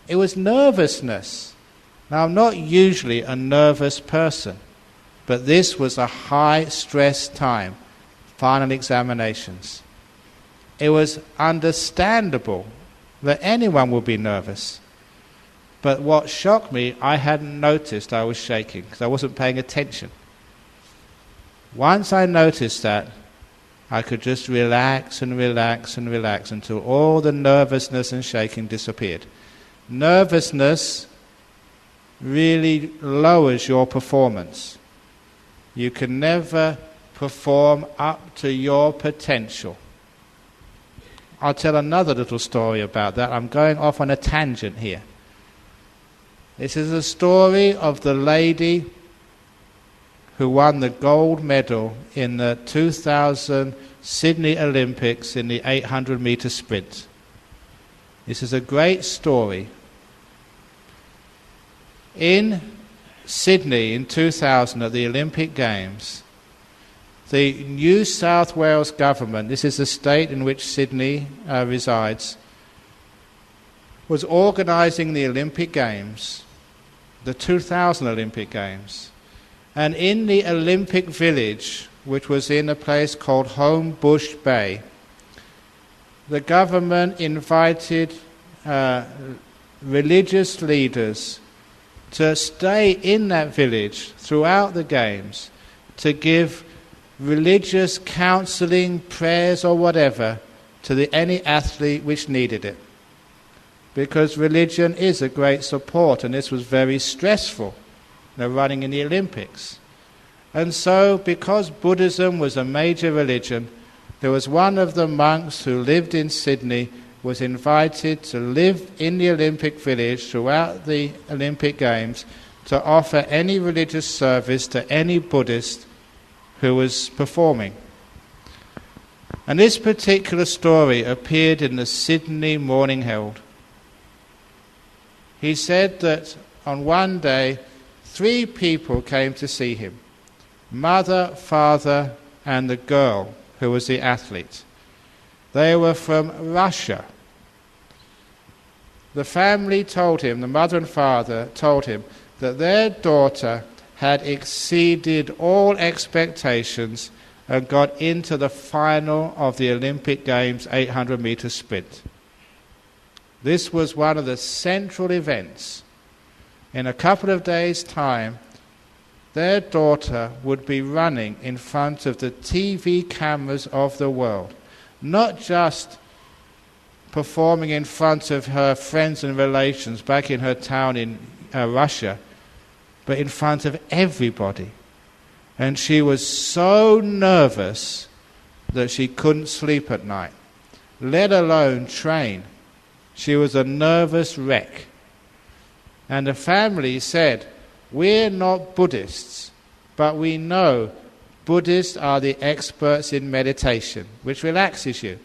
It was nervousness. Now, I'm not usually a nervous person, but this was a high-stress time, final examinations. It was understandable that anyone would be nervous. But what shocked me, I hadn't noticed I was shaking because I wasn't paying attention. Once I noticed that, I could just relax and relax and relax until all the nervousness and shaking disappeared. Nervousness really lowers your performance. You can never perform up to your potential. I'll tell another little story about that. I'm going off on a tangent here. This is a story of the lady who won the gold medal in the 2000 Sydney Olympics in the 800-meter sprint. This is a great story. In Sydney in 2000 at the Olympic Games, the New South Wales government, this is the state in which Sydney resides, was organising the Olympic Games, the 2000 Olympic Games. And in the Olympic Village, which was in a place called Homebush Bay, the government invited religious leaders to stay in that village throughout the Games to give religious counselling, prayers or whatever to any athlete which needed it. Because religion is a great support, and this was very stressful, running in the Olympics. And so, because Buddhism was a major religion, there was one of the monks who lived in Sydney was invited to live in the Olympic Village throughout the Olympic Games to offer any religious service to any Buddhist who was performing. And this particular story appeared in the Sydney Morning Herald. He said that on one day 3 people came to see him: mother, father and the girl who was the athlete. They were from Russia. The family told him, the mother and father told him, that their daughter had exceeded all expectations and got into the final of the Olympic Games 800-meter sprint. This was one of the central events. In a couple of days' time, their daughter would be running in front of the TV cameras of the world, not just performing in front of her friends and relations back in her town in Russia, but in front of everybody. And she was so nervous that she couldn't sleep at night, let alone train. She was a nervous wreck. And the family said, "We're not Buddhists, but we know Buddhists are the experts in meditation, which relaxes you.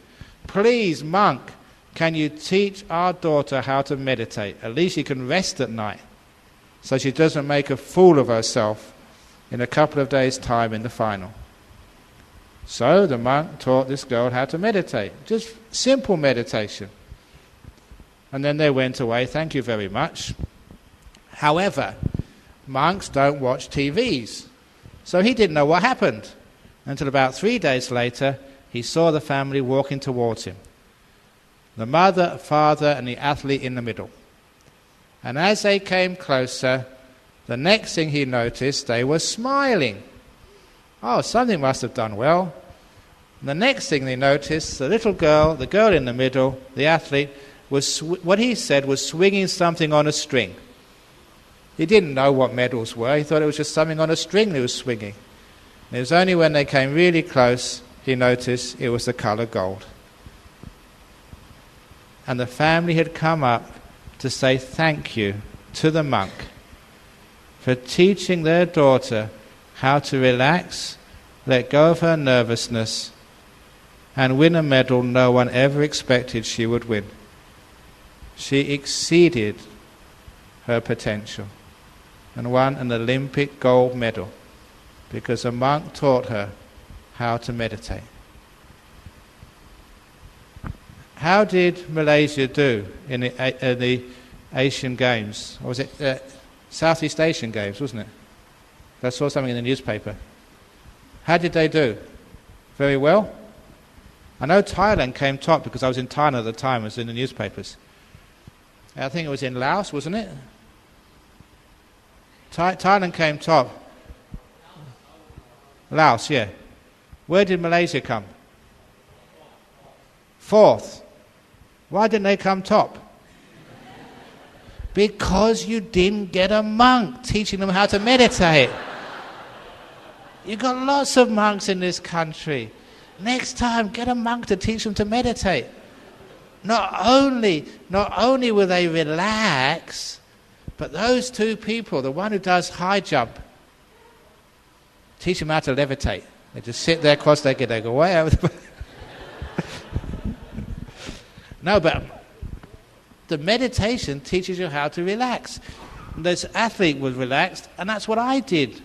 Please, monk, can you teach our daughter how to meditate? At least she can rest at night, so she doesn't make a fool of herself in a couple of days' time in the final." So the monk taught this girl how to meditate, just simple meditation. And then they went away, "Thank you very much." However, monks don't watch TVs, so he didn't know what happened until about 3 days later he saw the family walking towards him. The mother, father and the athlete in the middle. And as they came closer, the next thing he noticed, they were smiling. Oh, something must have done well. And the next thing they noticed, the little girl, the girl in the middle, the athlete, was what he said was swinging something on a string. He didn't know what medals were. He thought it was just something on a string he was swinging. And it was only when they came really close he noticed it was the colour gold. And the family had come up to say thank you to the monk for teaching their daughter how to relax, let go of her nervousness, and win a medal no one ever expected she would win. She exceeded her potential and won an Olympic gold medal because a monk taught her how to meditate. How did Malaysia do in the Asian Games? Or was it Southeast Asian Games, wasn't it? I saw something in the newspaper. How did they do? Very well? I know Thailand came top because I was in Thailand at the time, it was in the newspapers. I think it was in Laos, wasn't it? Thailand came top. Laos, yeah. Where did Malaysia come? 4th. Why didn't they come top? Because you didn't get a monk teaching them how to meditate. You've got lots of monks in this country. Next time, get a monk to teach them to meditate. Not only will they relax, but those two people, the one who does high jump, teach them how to levitate. They just sit there cross-legged, they go way over the... No, but the meditation teaches you how to relax. This athlete was relaxed, and that's what I did.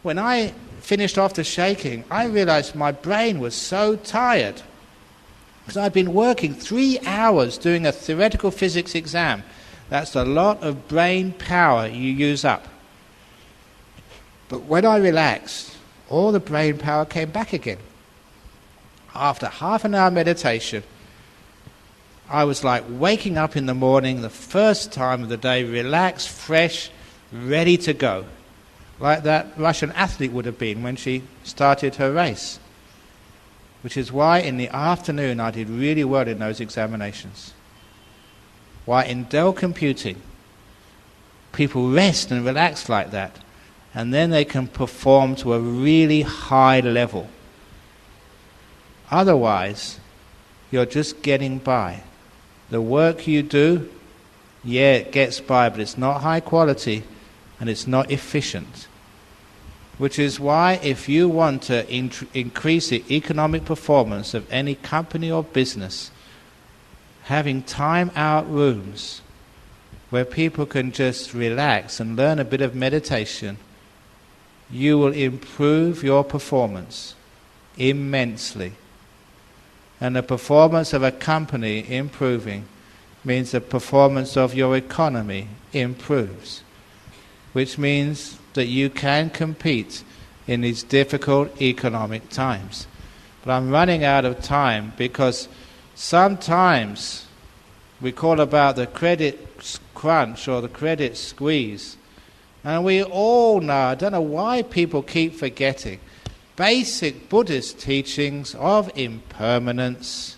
When I finished off the shaking, I realized my brain was so tired because I'd been working 3 hours doing a theoretical physics exam. That's a lot of brain power you use up. But when I relaxed, all the brain power came back again. After half an hour meditation, I was like waking up in the morning, the first time of the day, relaxed, fresh, ready to go. Like that Russian athlete would have been when she started her race. Which is why in the afternoon I did really well in those examinations. Why in Dell computing, people rest and relax like that, and then they can perform to a really high level. Otherwise, you're just getting by. The work you do, yeah, it gets by, but it's not high quality and it's not efficient. Which is why if you want to increase the economic performance of any company or business, having time-out rooms where people can just relax and learn a bit of meditation, you will improve your performance immensely. And the performance of a company improving means the performance of your economy improves, which means that you can compete in these difficult economic times. But I'm running out of time because sometimes we call about the credit crunch or the credit squeeze. And we all know, I don't know why people keep forgetting, basic Buddhist teachings of impermanence.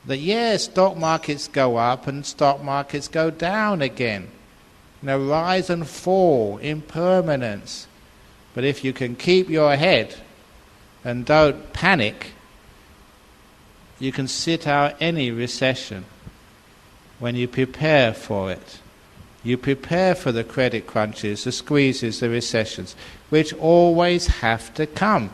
That yes, stock markets go up and stock markets go down again. Rise and fall, impermanence. But if you can keep your head and don't panic, you can sit out any recession when you prepare for it. You prepare for the credit crunches, the squeezes, the recessions, which always have to come.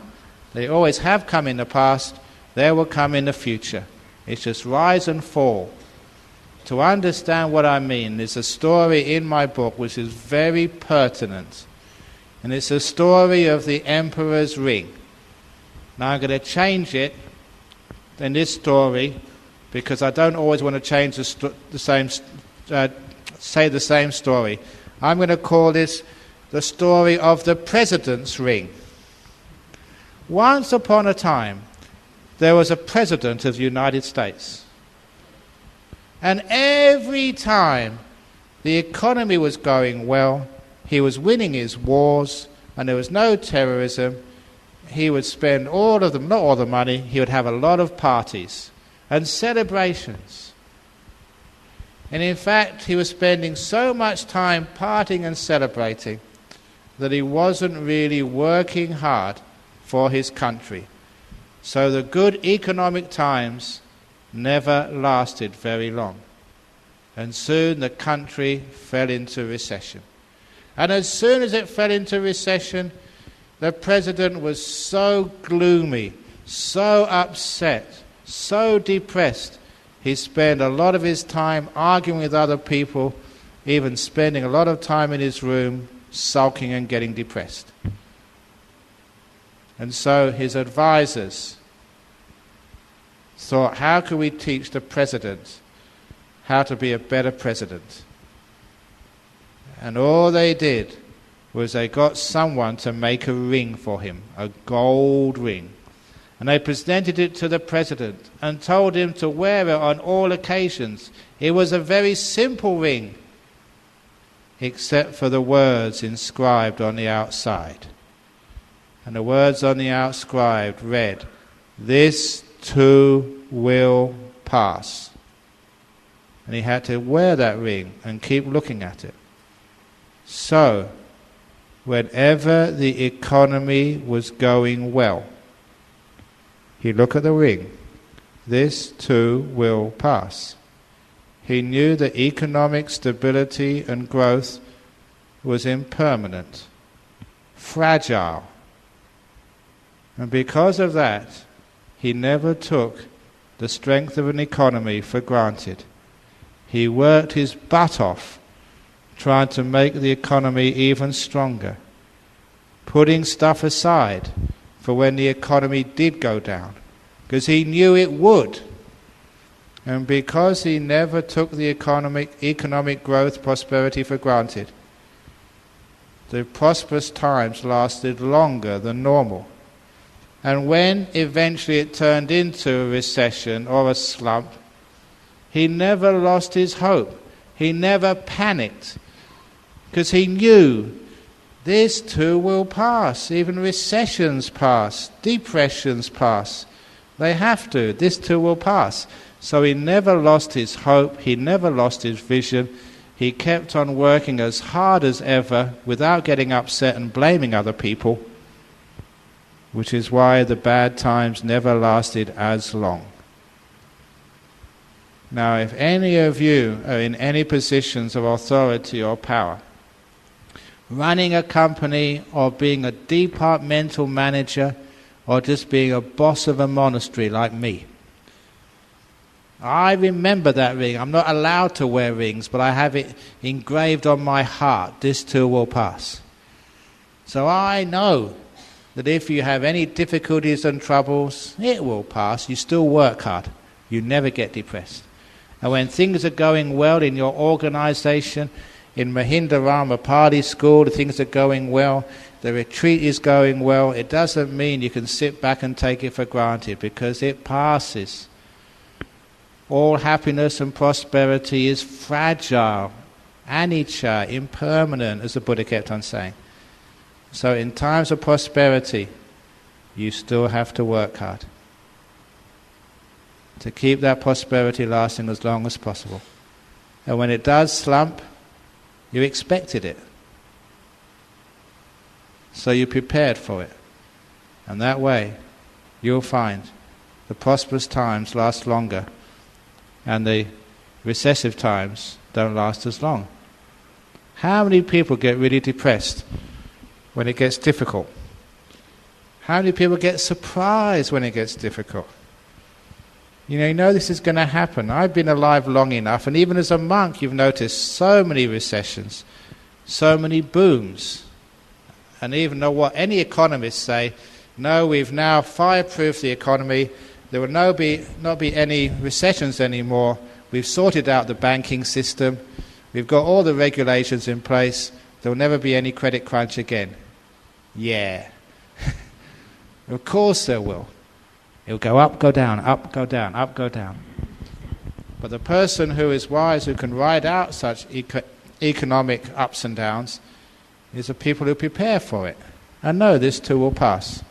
They always have come in the past, they will come in the future. It's just rise and fall. To understand what I mean, there's a story in my book which is very pertinent. And it's a story of the emperor's ring. Now I'm going to change it in this story because I don't always want to change say the same story. I'm going to call this the story of the president's ring. Once upon a time, there was a president of the United States. And every time the economy was going well, he was winning his wars, and there was no terrorism, he would spend all of them, not all the money, he would have a lot of parties and celebrations. And in fact, he was spending so much time partying and celebrating that he wasn't really working hard for his country. So the good economic times never lasted very long. And soon the country fell into recession. And as soon as it fell into recession, the president was so gloomy, so upset, so depressed, he spent a lot of his time arguing with other people, even spending a lot of time in his room sulking and getting depressed. And so his advisors thought, how can we teach the president how to be a better president? And all they did was they got someone to make a ring for him, a gold ring. And they presented it to the president and told him to wear it on all occasions. It was a very simple ring, except for the words inscribed on the outside. And the words on the outside read, "This too will pass." And he had to wear that ring and keep looking at it. So, whenever the economy was going well, he looked at the ring. This too will pass. He knew that economic stability and growth was impermanent, fragile. And because of that, he never took the strength of an economy for granted. He worked his butt off trying to make the economy even stronger, putting stuff aside for when the economy did go down, because he knew it would. And because he never took the economic growth, prosperity for granted, the prosperous times lasted longer than normal. And when eventually it turned into a recession or a slump, he never lost his hope. He never panicked, because he knew this too will pass. Even recessions pass, depressions pass. They have to. This too will pass. So he never lost his hope. He never lost his vision. He kept on working as hard as ever without getting upset and blaming other people, which is why the bad times never lasted as long. Now, if any of you are in any positions of authority or power, running a company or being a departmental manager or just being a boss of a monastery like me, I remember that ring. I'm not allowed to wear rings, but I have it engraved on my heart. This too will pass. So I know that if you have any difficulties and troubles, it will pass. You still work hard. You never get depressed. And when things are going well in your organization, in Mahindarama Party School, things are going well, the retreat is going well, it doesn't mean you can sit back and take it for granted, because it passes. All happiness and prosperity is fragile, anicca, impermanent, as the Buddha kept on saying. So in times of prosperity, you still have to work hard to keep that prosperity lasting as long as possible. And when it does slump, you expected it. So you prepared for it. And that way, you'll find the prosperous times last longer and the recessive times don't last as long. How many people get really depressed when it gets difficult? How many people get surprised when it gets difficult? You know this is going to happen. I've been alive long enough, and even as a monk you've noticed so many recessions, so many booms. And even though what any economists say, no, we've now fireproofed the economy, there will not be any recessions anymore, we've sorted out the banking system, we've got all the regulations in place, there will never be any credit crunch again. Yeah. Of course there will. It'll go up, go down, up, go down, up, go down. But the person who is wise, who can ride out such economic ups and downs, is the people who prepare for it and know this too will pass.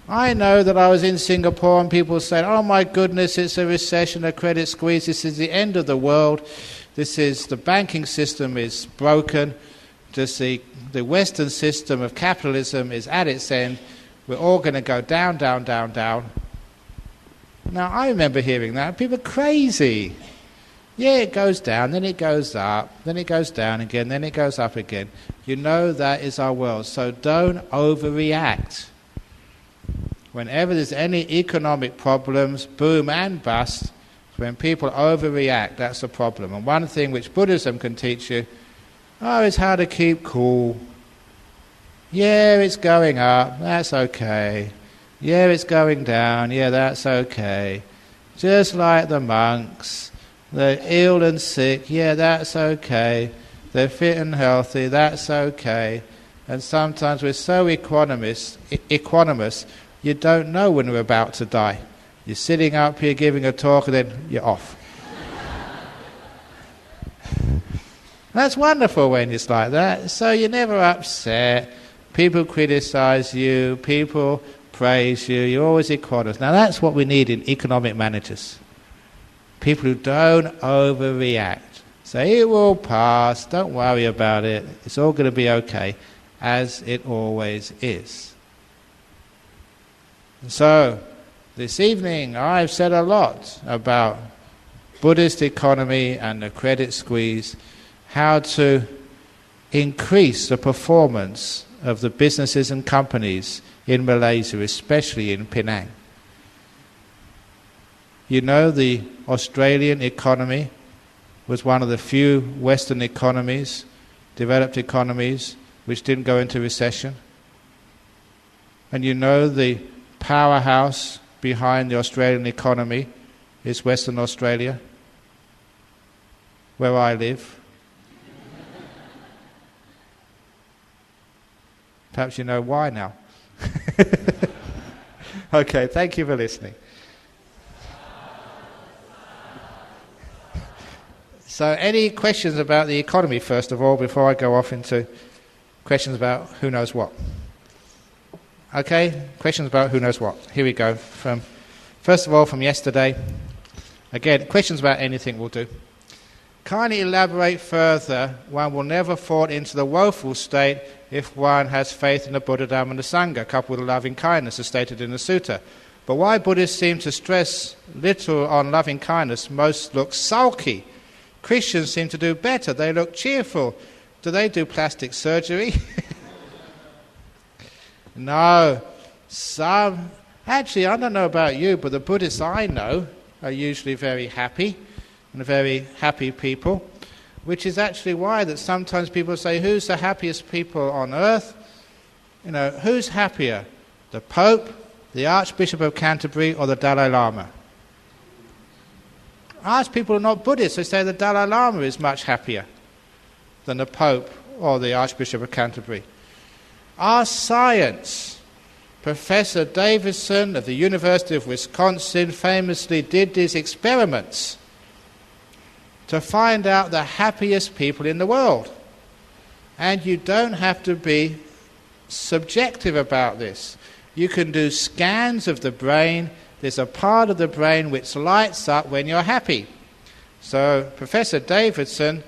I know that I was in Singapore and people said, oh my goodness, it's a recession, a credit squeeze, this is the end of the world, the banking system is broken, just the Western system of capitalism is at its end, we're all going to go down, down, down, down. Now I remember hearing that, people are crazy. Yeah, it goes down, then it goes up, then it goes down again, then it goes up again. You know that is our world, so don't overreact. Whenever there's any economic problems, boom and bust, when people overreact, that's the problem. And one thing which Buddhism can teach you, is how to keep cool. Yeah, it's going up, that's okay. Yeah, it's going down, yeah, that's okay. Just like the monks, they're ill and sick, yeah, that's okay. They're fit and healthy, that's okay. And sometimes we're so equanimous, you don't know when we're about to die. You're sitting up here giving a talk and then you're off. That's wonderful when it's like that. So you're never upset. People criticize you, people praise you, you're always equanimous. Now that's what we need in economic managers. People who don't overreact. Say, it will pass, don't worry about it, it's all going to be okay, as it always is. And so, this evening I've said a lot about Buddhist economy and the credit squeeze, how to increase the performance of the businesses and companies in Malaysia, especially in Penang. You know, the Australian economy was one of the few Western economies, developed economies, which didn't go into recession. And you know the powerhouse behind the Australian economy is Western Australia, where I live. Perhaps you know why now. Okay, thank you for listening. So any questions about the economy, first of all, before I go off into questions about who knows what? Okay, questions about who knows what. Here we go. First of all, from yesterday. Again, questions about anything will do. Kindly elaborate further. One will never fall into the woeful state if one has faith in the Buddha, Dhamma and the Sangha, coupled with loving kindness, as stated in the sutta. But why Buddhists seem to stress little on loving kindness, most look sulky. Christians seem to do better. They look cheerful. Do they do plastic surgery? No. Some... Actually, I don't know about you, but the Buddhists I know are usually very happy, and very happy people, which is actually why that sometimes people say, who's the happiest people on earth? You know, who's happier? The Pope, the Archbishop of Canterbury, or the Dalai Lama? Ask people who are not Buddhists, they say the Dalai Lama is much happier than the Pope or the Archbishop of Canterbury. Ask science. Professor Davidson of the University of Wisconsin famously did these experiments to find out the happiest people in the world. And you don't have to be subjective about this. You can do scans of the brain. There's a part of the brain which lights up when you're happy. So Professor Davidson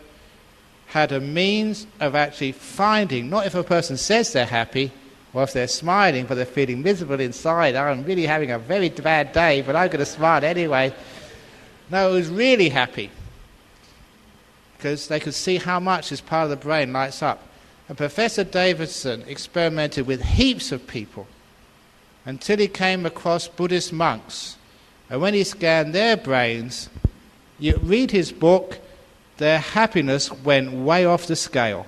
had a means of actually finding, not if a person says they're happy, or if they're smiling but they're feeling miserable inside, I'm really having a very bad day, but I'm going to smile anyway. No, it was really happy, because they could see how much this part of the brain lights up. And Professor Davidson experimented with heaps of people until he came across Buddhist monks. And when he scanned their brains, you read his book, their happiness went way off the scale.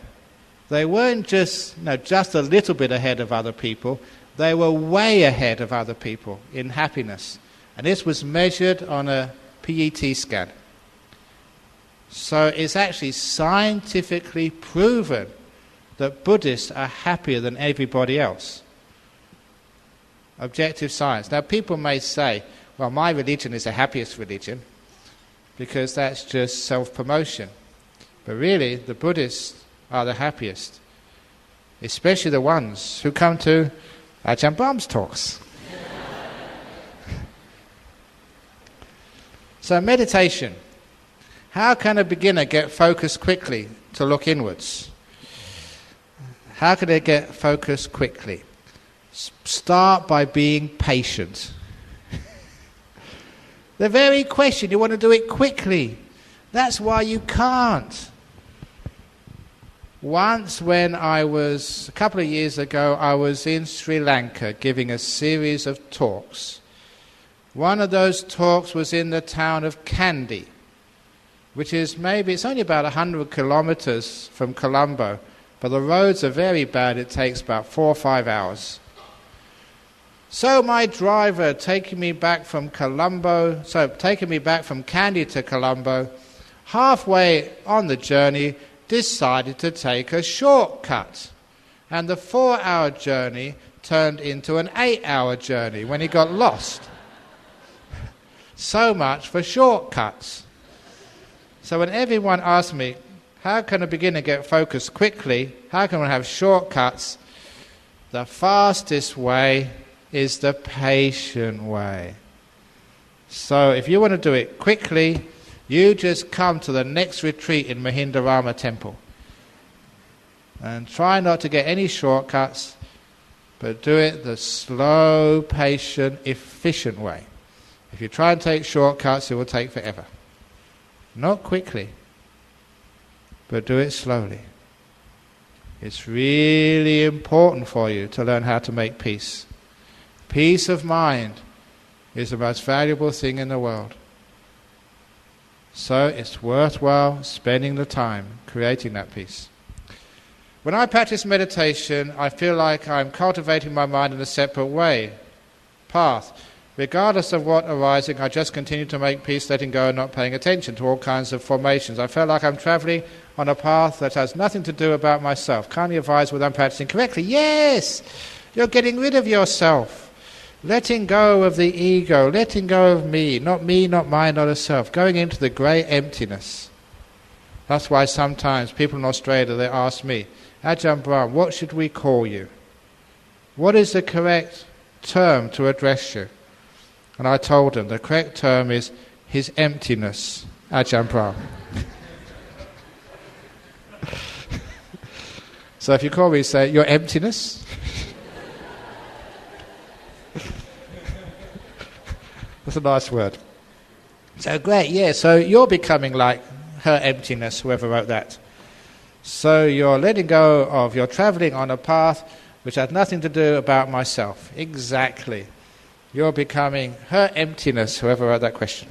They weren't just a little bit ahead of other people, they were way ahead of other people in happiness. And this was measured on a PET scan. So it's actually scientifically proven that Buddhists are happier than everybody else. Objective science. Now people may say, well, my religion is the happiest religion, because that's just self-promotion. But really, the Buddhists are the happiest, especially the ones who come to Ajahn Brahm's talks. So meditation. How can a beginner get focused quickly to look inwards? How can they get focused quickly? Start by being patient. The very question, you want to do it quickly. That's why you can't. Once when a couple of years ago, I was in Sri Lanka giving a series of talks. One of those talks was in the town of Kandy, which is it's only about 100 kilometers from Colombo, but the roads are very bad. It takes about 4 or 5 hours. So my driver taking me back from Kandy to Colombo, halfway on the journey, decided to take a shortcut. And the 4-hour journey turned into an 8-hour journey when he got lost. So much for shortcuts. So when everyone asks me, how can a beginner get focused quickly? How can one have shortcuts? The fastest way is the patient way. So if you want to do it quickly, You just come to the next retreat in Mahindarama Temple. And try not to get any shortcuts, but do it the slow, patient, efficient way. If you try and take shortcuts, it will take forever. Not quickly, but do it slowly. It's really important for you to learn how to make peace. Peace of mind is the most valuable thing in the world. So it's worthwhile spending the time creating that peace. When I practice meditation, I feel like I'm cultivating my mind in a separate way, path. Regardless of what arising, I just continue to make peace, letting go and not paying attention to all kinds of formations. I feel like I'm travelling on a path that has nothing to do about myself. Kindly advise whether I'm practicing correctly. Yes! You're getting rid of yourself. Letting go of the ego, letting go of me, not mine, not a self. Going into the great emptiness. That's why sometimes people in Australia, they ask me, Ajahn Brahm, what should we call you? What is the correct term to address you? And I told them the correct term is His Emptiness, Ajahn Brahm. So if you call me, say, your emptiness? That's a nice word. So great, yeah, so you're becoming like her emptiness, whoever wrote that. So you're letting go of, you're travelling on a path which has nothing to do about myself. Exactly. You're becoming her emptiness, whoever wrote that question.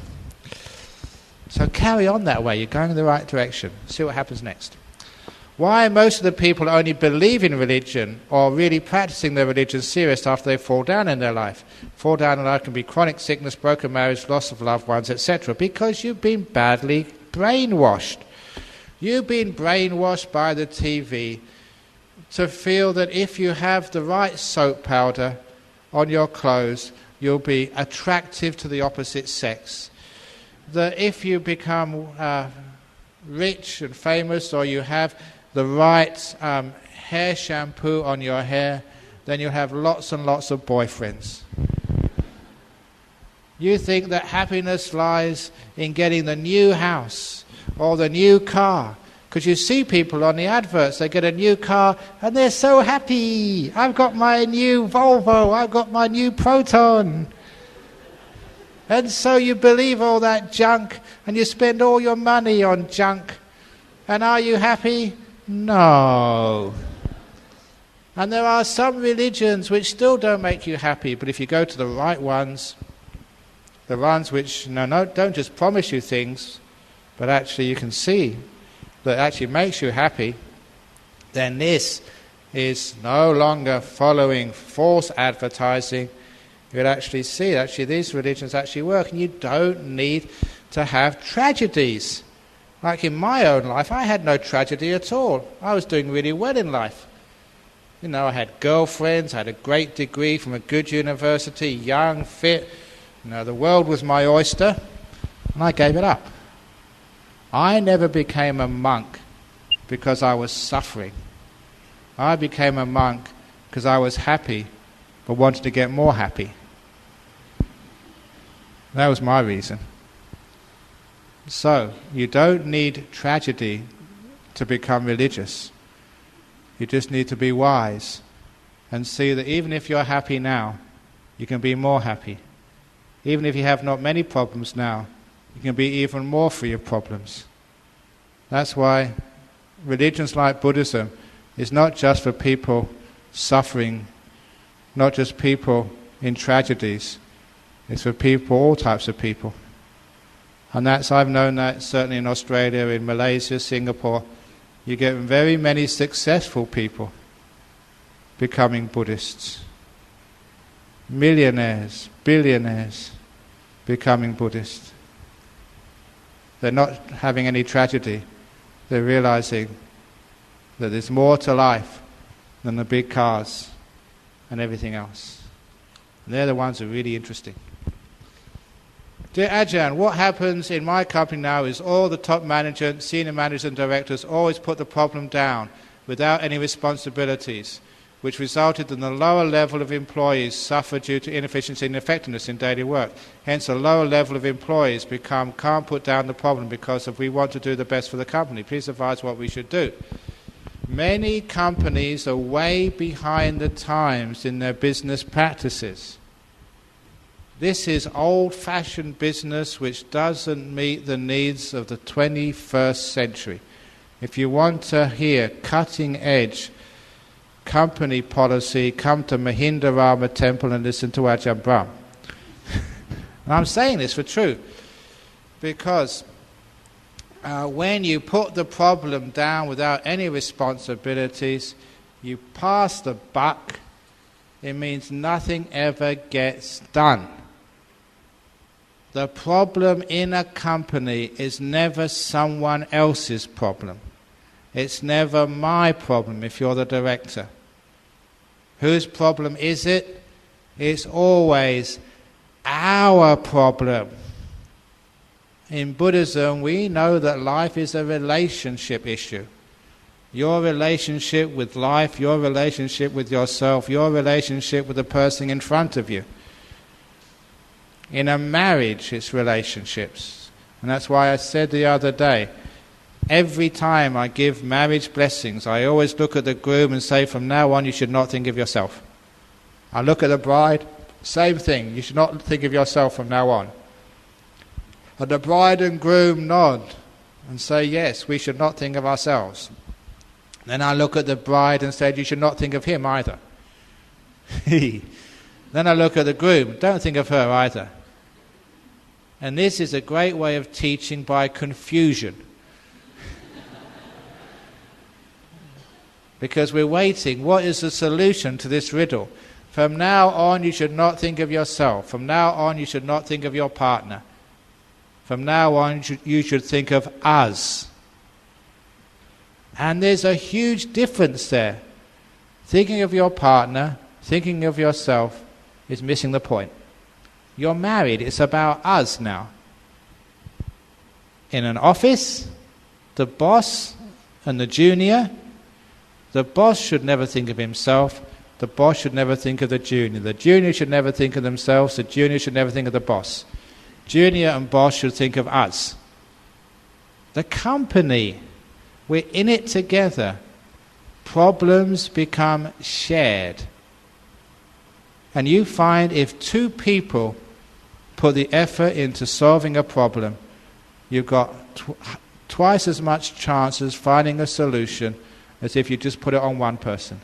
So carry on that way, you're going in the right direction. See what happens next. Why most of the people only believe in religion or really practicing their religion serious after they fall down in their life. Fall down in life can be chronic sickness, broken marriage, loss of loved ones, etc. Because you've been badly brainwashed. You've been brainwashed by the TV to feel that if you have the right soap powder on your clothes, you'll be attractive to the opposite sex. That if you become rich and famous, or you have the right hair shampoo on your hair, then you'll have lots and lots of boyfriends. You think that happiness lies in getting the new house or the new car, because you see people on the adverts, they get a new car and they're so happy. I've got my new Volvo, I've got my new Proton. And so you believe all that junk and you spend all your money on junk. And are you happy? No. And there are some religions which still don't make you happy, but if you go to the right ones, the ones which don't just promise you things, but actually you can see that actually makes you happy, then this is no longer following false advertising. You'll actually see that actually these religions actually work, and you don't need to have tragedies. Like in my own life, I had no tragedy at all. I was doing really well in life. I had girlfriends, I had a great degree from a good university, young, fit. The world was my oyster, and I gave it up. I never became a monk because I was suffering. I became a monk because I was happy, but wanted to get more happy. That was my reason. So, you don't need tragedy to become religious. You just need to be wise and see that even if you're happy now, you can be more happy. Even if you have not many problems now, you can be even more free of problems. That's why religions like Buddhism is not just for people suffering, not just people in tragedies. It's for people, all types of people. And I've known that certainly in Australia, in Malaysia, Singapore, you get very many successful people becoming Buddhists. Millionaires, billionaires becoming Buddhists. They're not having any tragedy. They're realizing that there's more to life than the big cars and everything else. And they're the ones who are really interesting. Dear Ajahn, what happens in my company now is all the top managers, senior managers and directors always put the problem down without any responsibilities. which resulted in the lower level of employees suffer due to inefficiency and ineffectiveness in daily work. Hence, a lower level of employees can't put down the problem because if we want to do the best for the company. Please advise what we should do. Many companies are way behind the times in their business practices. This is old-fashioned business which doesn't meet the needs of the 21st century. If you want to hear cutting-edge company policy, come to Mahinda Rama Temple and listen to Ajahn Brahm. And I'm saying this for truth, because when you put the problem down without any responsibilities, you pass the buck, it means nothing ever gets done. The problem in a company is never someone else's problem. It's never my problem if you're the director. Whose problem is it? It's always our problem. In Buddhism, we know that life is a relationship issue. Your relationship with life, your relationship with yourself, your relationship with the person in front of you. In a marriage, it's relationships. And that's why I said the other day, every time I give marriage blessings, I always look at the groom and say, from now on you should not think of yourself. I look at the bride, same thing, you should not think of yourself from now on. And the bride and groom nod and say, yes, we should not think of ourselves. Then I look at the bride and say, you should not think of him either. Then I look at the groom, don't think of her either. And this is a great way of teaching by confusion. Because we're waiting, what is the solution to this riddle? From now on you should not think of yourself. From now on you should not think of your partner. From now on you should think of us. And there's a huge difference there. Thinking of your partner, thinking of yourself is missing the point. You're married, it's about us now. In an office, the boss and the junior, the boss should never think of himself, the boss should never think of the junior should never think of themselves, the junior should never think of the boss. Junior and boss should think of us. The company, we're in it together. Problems become shared. And you find if two people put the effort into solving a problem, you've got twice as much chances finding a solution as if you just put it on one person.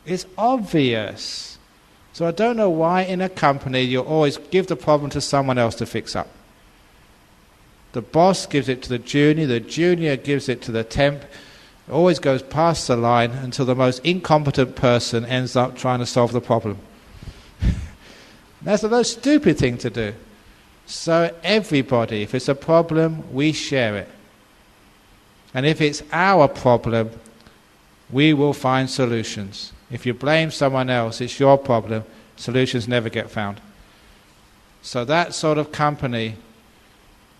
It's obvious. So I don't know why in a company you always give the problem to someone else to fix up. The boss gives it to the junior gives it to the temp. It always goes past the line until the most incompetent person ends up trying to solve the problem. That's the most stupid thing to do. So everybody, if it's a problem, we share it. And if it's our problem, we will find solutions. If you blame someone else, it's your problem, solutions never get found. So that sort of company,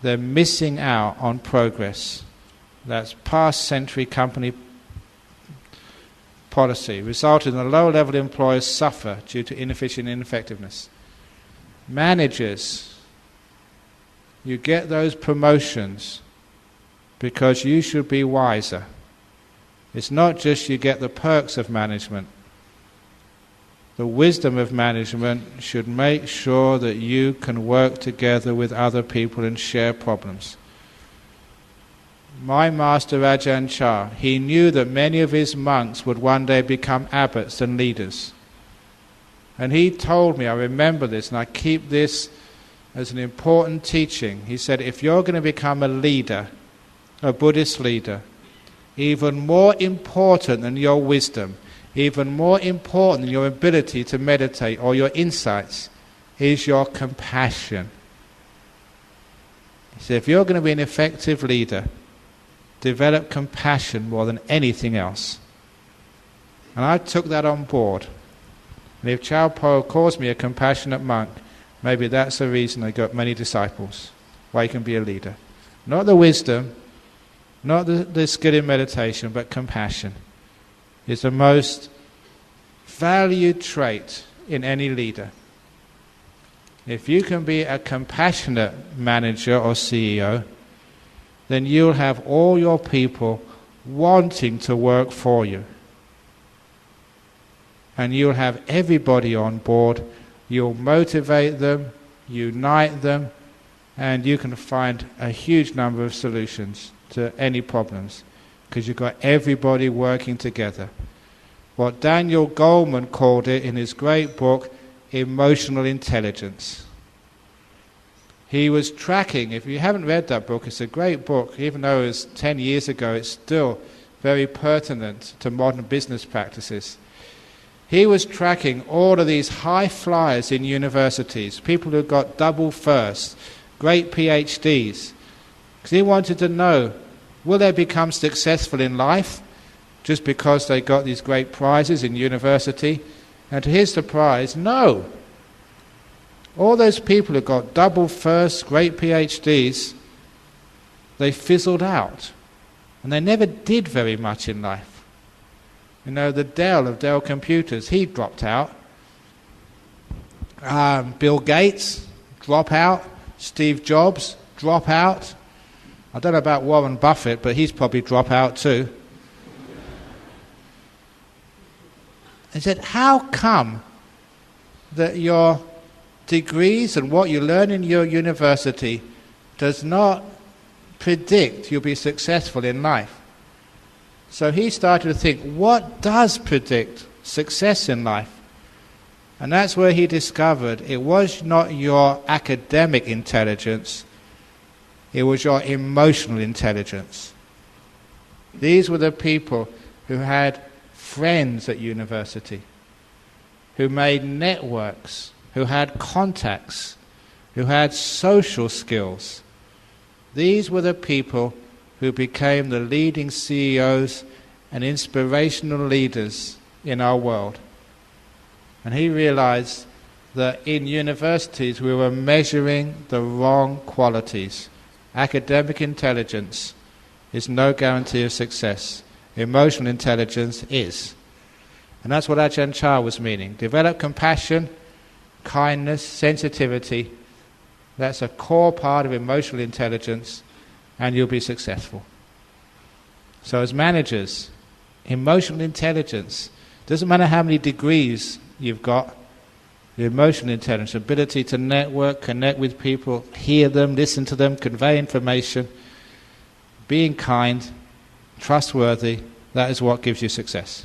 they're missing out on progress. That's past century company policy, resulting in the lower level employers suffer due to inefficient ineffectiveness. Managers, you get those promotions because you should be wiser. It's not just you get the perks of management. The wisdom of management should make sure that you can work together with other people and share problems. My master Ajahn Chah, he knew that many of his monks would one day become abbots and leaders. And he told me, I remember this, and I keep this as an important teaching. He said, if you're going to become a leader, a Buddhist leader, even more important than your wisdom, even more important than your ability to meditate or your insights, is your compassion. He said, if you're going to be an effective leader, develop compassion more than anything else. And I took that on board. And if Chao Po calls me a compassionate monk, maybe that's the reason I got many disciples, why you can be a leader. Not the wisdom, not the skill in meditation, but compassion. is the most valued trait in any leader. If you can be a compassionate manager or CEO, then you'll have all your people wanting to work for you. And you'll have everybody on board. You'll motivate them, unite them, and you can find a huge number of solutions to any problems because you've got everybody working together. What Daniel Goleman called it in his great book, Emotional Intelligence. He was tracking, if you haven't read that book, it's a great book, even though it was 10 years ago, it's still very pertinent to modern business practices. He was tracking all of these high flyers in universities, people who got double firsts, great PhDs, because he wanted to know, will they become successful in life just because they got these great prizes in university? And to his surprise, no. All those people who got double firsts, great PhDs, they fizzled out. And they never did very much in life. You know, the Dell of Dell Computers, he dropped out. Bill Gates, drop out. Steve Jobs, drop out. I don't know about Warren Buffett, but he's probably drop out too. He said, how come that your degrees and what you learn in your university does not predict you'll be successful in life? So he started to think, what does predict success in life? And that's where he discovered it was not your academic intelligence, it was your emotional intelligence. These were the people who had friends at university, who made networks, who had contacts, who had social skills. These were the people who became the leading CEOs and inspirational leaders in our world. And he realized that in universities we were measuring the wrong qualities. Academic intelligence is no guarantee of success. Emotional intelligence is. And that's what Ajahn Chah was meaning. Develop compassion, kindness, sensitivity. That's a core part of emotional intelligence, and you'll be successful. So as managers, emotional intelligence, doesn't matter how many degrees you've got, the emotional intelligence, ability to network, connect with people, hear them, listen to them, convey information, being kind, trustworthy, that is what gives you success.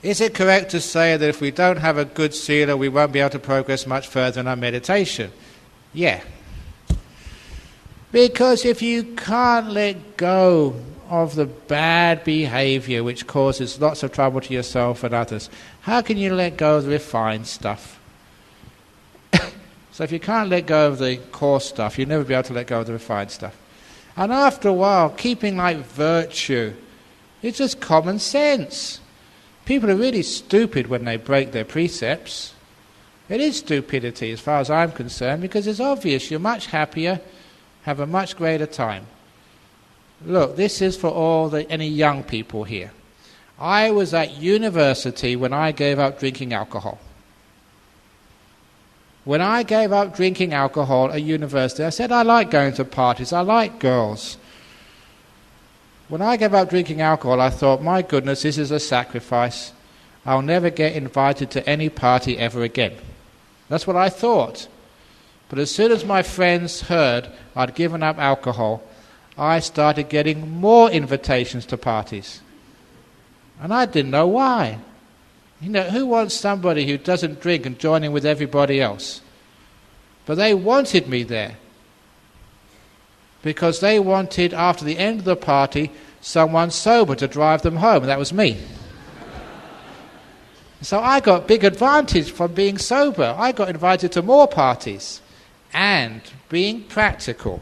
Is it correct to say that if we don't have a good sealer, we won't be able to progress much further in our meditation? Yeah. Because if you can't let go of the bad behavior which causes lots of trouble to yourself and others, how can you let go of the refined stuff? So if you can't let go of the coarse stuff, you'll never be able to let go of the refined stuff. And after a while, keeping like virtue, it's just common sense. People are really stupid when they break their precepts. It is stupidity as far as I'm concerned, because it's obvious you're much happier, have a much greater time. Look, this is for any young people here. I was at university when I gave up drinking alcohol. When I gave up drinking alcohol at university, I said I like going to parties, I like girls. When I gave up drinking alcohol, I thought, my goodness, this is a sacrifice. I'll never get invited to any party ever again. That's what I thought. But as soon as my friends heard I'd given up alcohol, I started getting more invitations to parties. And I didn't know why. You know, who wants somebody who doesn't drink and join in with everybody else? But they wanted me there. Because they wanted, after the end of the party, someone sober to drive them home, and that was me. So I got big advantage from being sober. I got invited to more parties. And being practical.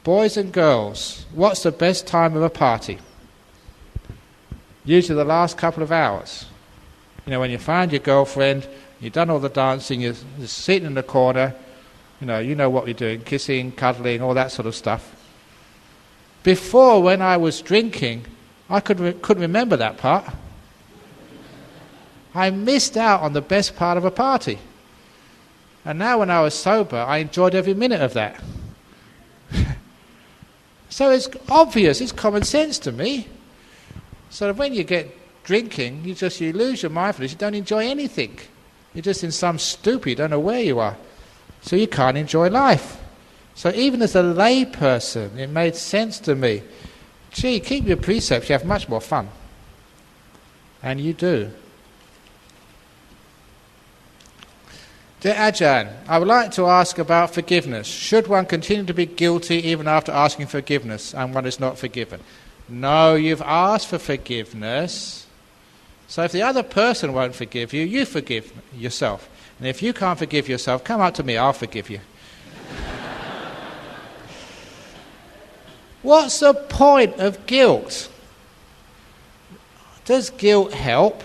Boys and girls, what's the best time of a party? Usually the last couple of hours. You know, when you find your girlfriend, you've done all the dancing, you're sitting in the corner, you know what we're doing, kissing, cuddling, all that sort of stuff. Before, when I was drinking, I couldn't remember that part. I missed out on the best part of a party. And now when I was sober, I enjoyed every minute of that. So it's obvious, it's common sense to me. So that when you get drinking, you lose your mindfulness, you don't enjoy anything. You're just in some stupor, you don't know where you are. So you can't enjoy life. So even as a lay person, it made sense to me. Gee, keep your precepts, you have much more fun. And you do. Dear Ajahn, I would like to ask about forgiveness. Should one continue to be guilty even after asking forgiveness and one is not forgiven? No, you've asked for forgiveness. So if the other person won't forgive you, you forgive yourself. And if you can't forgive yourself, come up to me, I'll forgive you. What's the point of guilt? Does guilt help?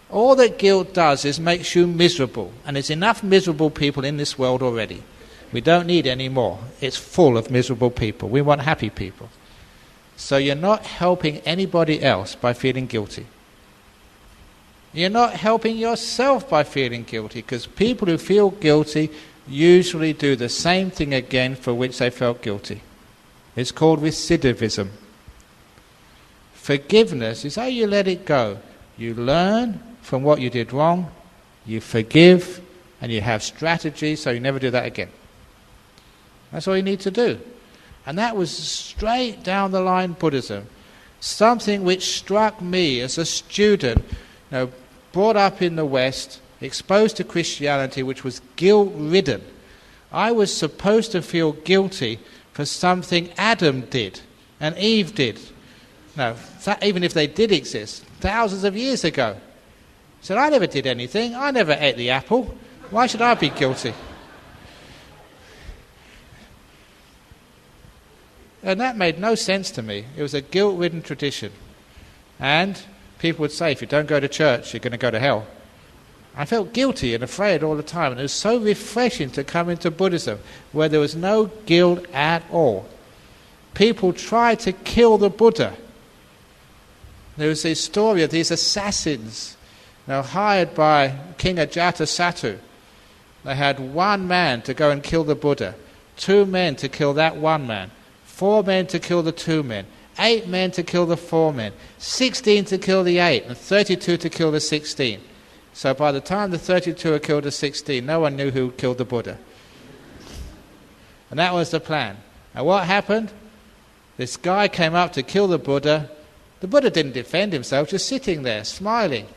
All that guilt does is makes you miserable. And there's enough miserable people in this world already. We don't need any more. It's full of miserable people. We want happy people. So you're not helping anybody else by feeling guilty. You're not helping yourself by feeling guilty, because people who feel guilty usually do the same thing again for which they felt guilty. It's called recidivism. Forgiveness is how you let it go. You learn from what you did wrong, you forgive, and you have strategy so you never do that again. That's all you need to do. And that was straight down the line Buddhism. Something which struck me as a student, brought up in the West, exposed to Christianity, which was guilt-ridden. I was supposed to feel guilty for something Adam did and Eve did. Even if they did exist, thousands of years ago. Said, I never did anything. I never ate the apple. Why should I be guilty? And that made no sense to me. It was a guilt-ridden tradition. And people would say, if you don't go to church, you're going to go to hell. I felt guilty and afraid all the time. And it was so refreshing to come into Buddhism, where there was no guilt at all. People tried to kill the Buddha. There was this story of these assassins, hired by King Ajatasattu. They had one man to go and kill the Buddha, 2 men to kill that one man, 4 men to kill the 2 men, 8 men to kill the 4 men, 16 to kill the 8, and 32 to kill the 16. So by the time the 32 had killed the 16, no one knew who killed the Buddha. And that was the plan. And what happened? This guy came up to kill the Buddha. The Buddha didn't defend himself, just sitting there, smiling.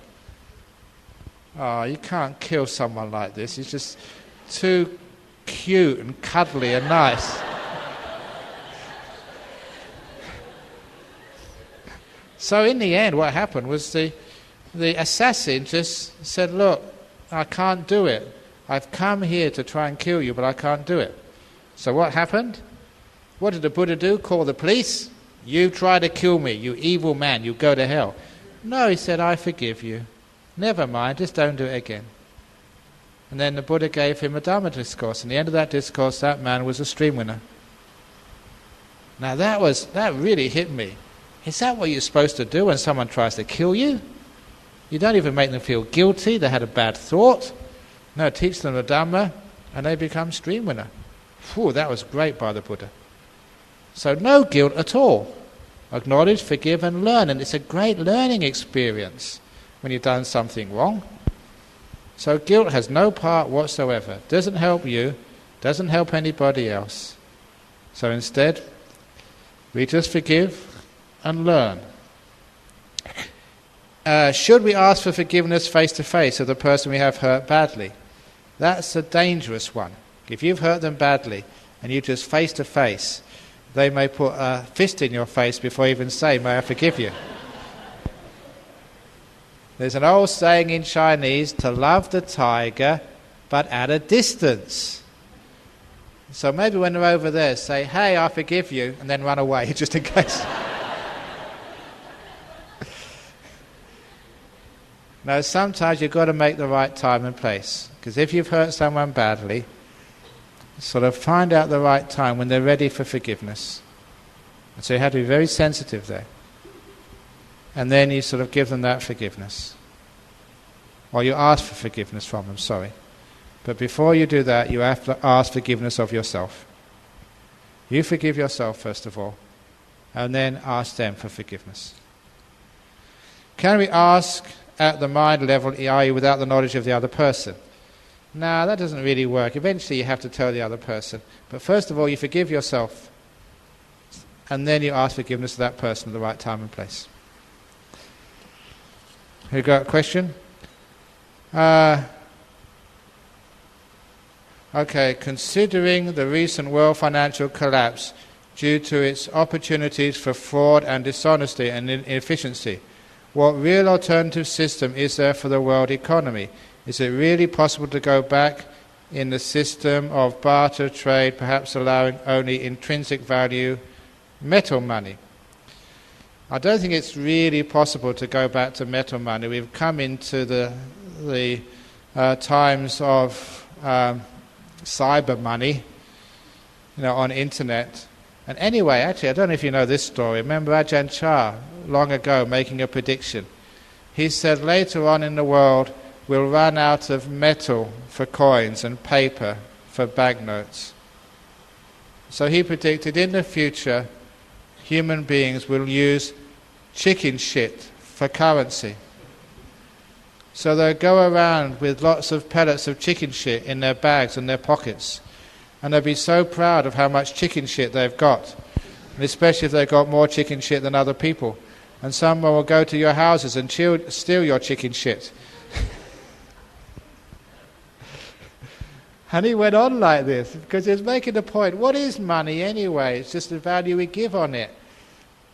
Oh, you can't kill someone like this. He's just too cute and cuddly and nice. So in the end, what happened was the assassin just said, look, I can't do it. I've come here to try and kill you, but I can't do it. So what happened? What did the Buddha do? Call the police? You try to kill me, you evil man, you go to hell. No, he said, I forgive you. Never mind, just don't do it again. And then the Buddha gave him a Dharma discourse. And at the end of that discourse, that man was a stream winner. Now that really hit me. Is that what you're supposed to do when someone tries to kill you? You don't even make them feel guilty, they had a bad thought. No, teach them the Dhamma, and they become stream winner. Phew, that was great by the Buddha. So no guilt at all. Acknowledge, forgive and learn. And it's a great learning experience when you've done something wrong. So guilt has no part whatsoever. Doesn't help you, doesn't help anybody else. So instead, we just forgive and learn. Should we ask for forgiveness face to face of the person we have hurt badly? That's a dangerous one. If you've hurt them badly and you just face to face, they may put a fist in your face before you even say, may I forgive you? There's an old saying in Chinese, to love the tiger, but at a distance. So maybe when they're over there, say, hey, I forgive you, and then run away, just in case. Now, sometimes you've got to make the right time and place. Because if you've hurt someone badly, sort of find out the right time when they're ready for forgiveness. And so you have to be very sensitive there. and then you sort of give them that forgiveness. Or you ask for forgiveness from them, sorry. But before you do that, you have to ask forgiveness of yourself. You forgive yourself first of all, and then ask them for forgiveness. Can we ask at the mind level, i.e. without the knowledge of the other person? No, that doesn't really work. Eventually you have to tell the other person. But first of all, you forgive yourself, and then you ask forgiveness of that person at the right time and place. Who got a question? Okay, considering the recent world financial collapse due to its opportunities for fraud and dishonesty and inefficiency, what real alternative system is there for the world economy? Is it really possible to go back in the system of barter trade, perhaps allowing only intrinsic value, metal money? I don't think it's really possible to go back to metal money. We've come into the times of cyber money, on internet. And anyway, actually, I don't know if you know this story. Remember Ajahn Brahm long ago making a prediction. He said later on in the world we'll run out of metal for coins and paper for banknotes. So he predicted in the future human beings will use chicken shit for currency. So they'll go around with lots of pellets of chicken shit in their bags and their pockets. And they'll be so proud of how much chicken shit they've got. And especially if they've got more chicken shit than other people. And someone will go to your houses and steal your chicken shit. And he went on like this, because he was making the point, what is money anyway? It's just the value we give on it.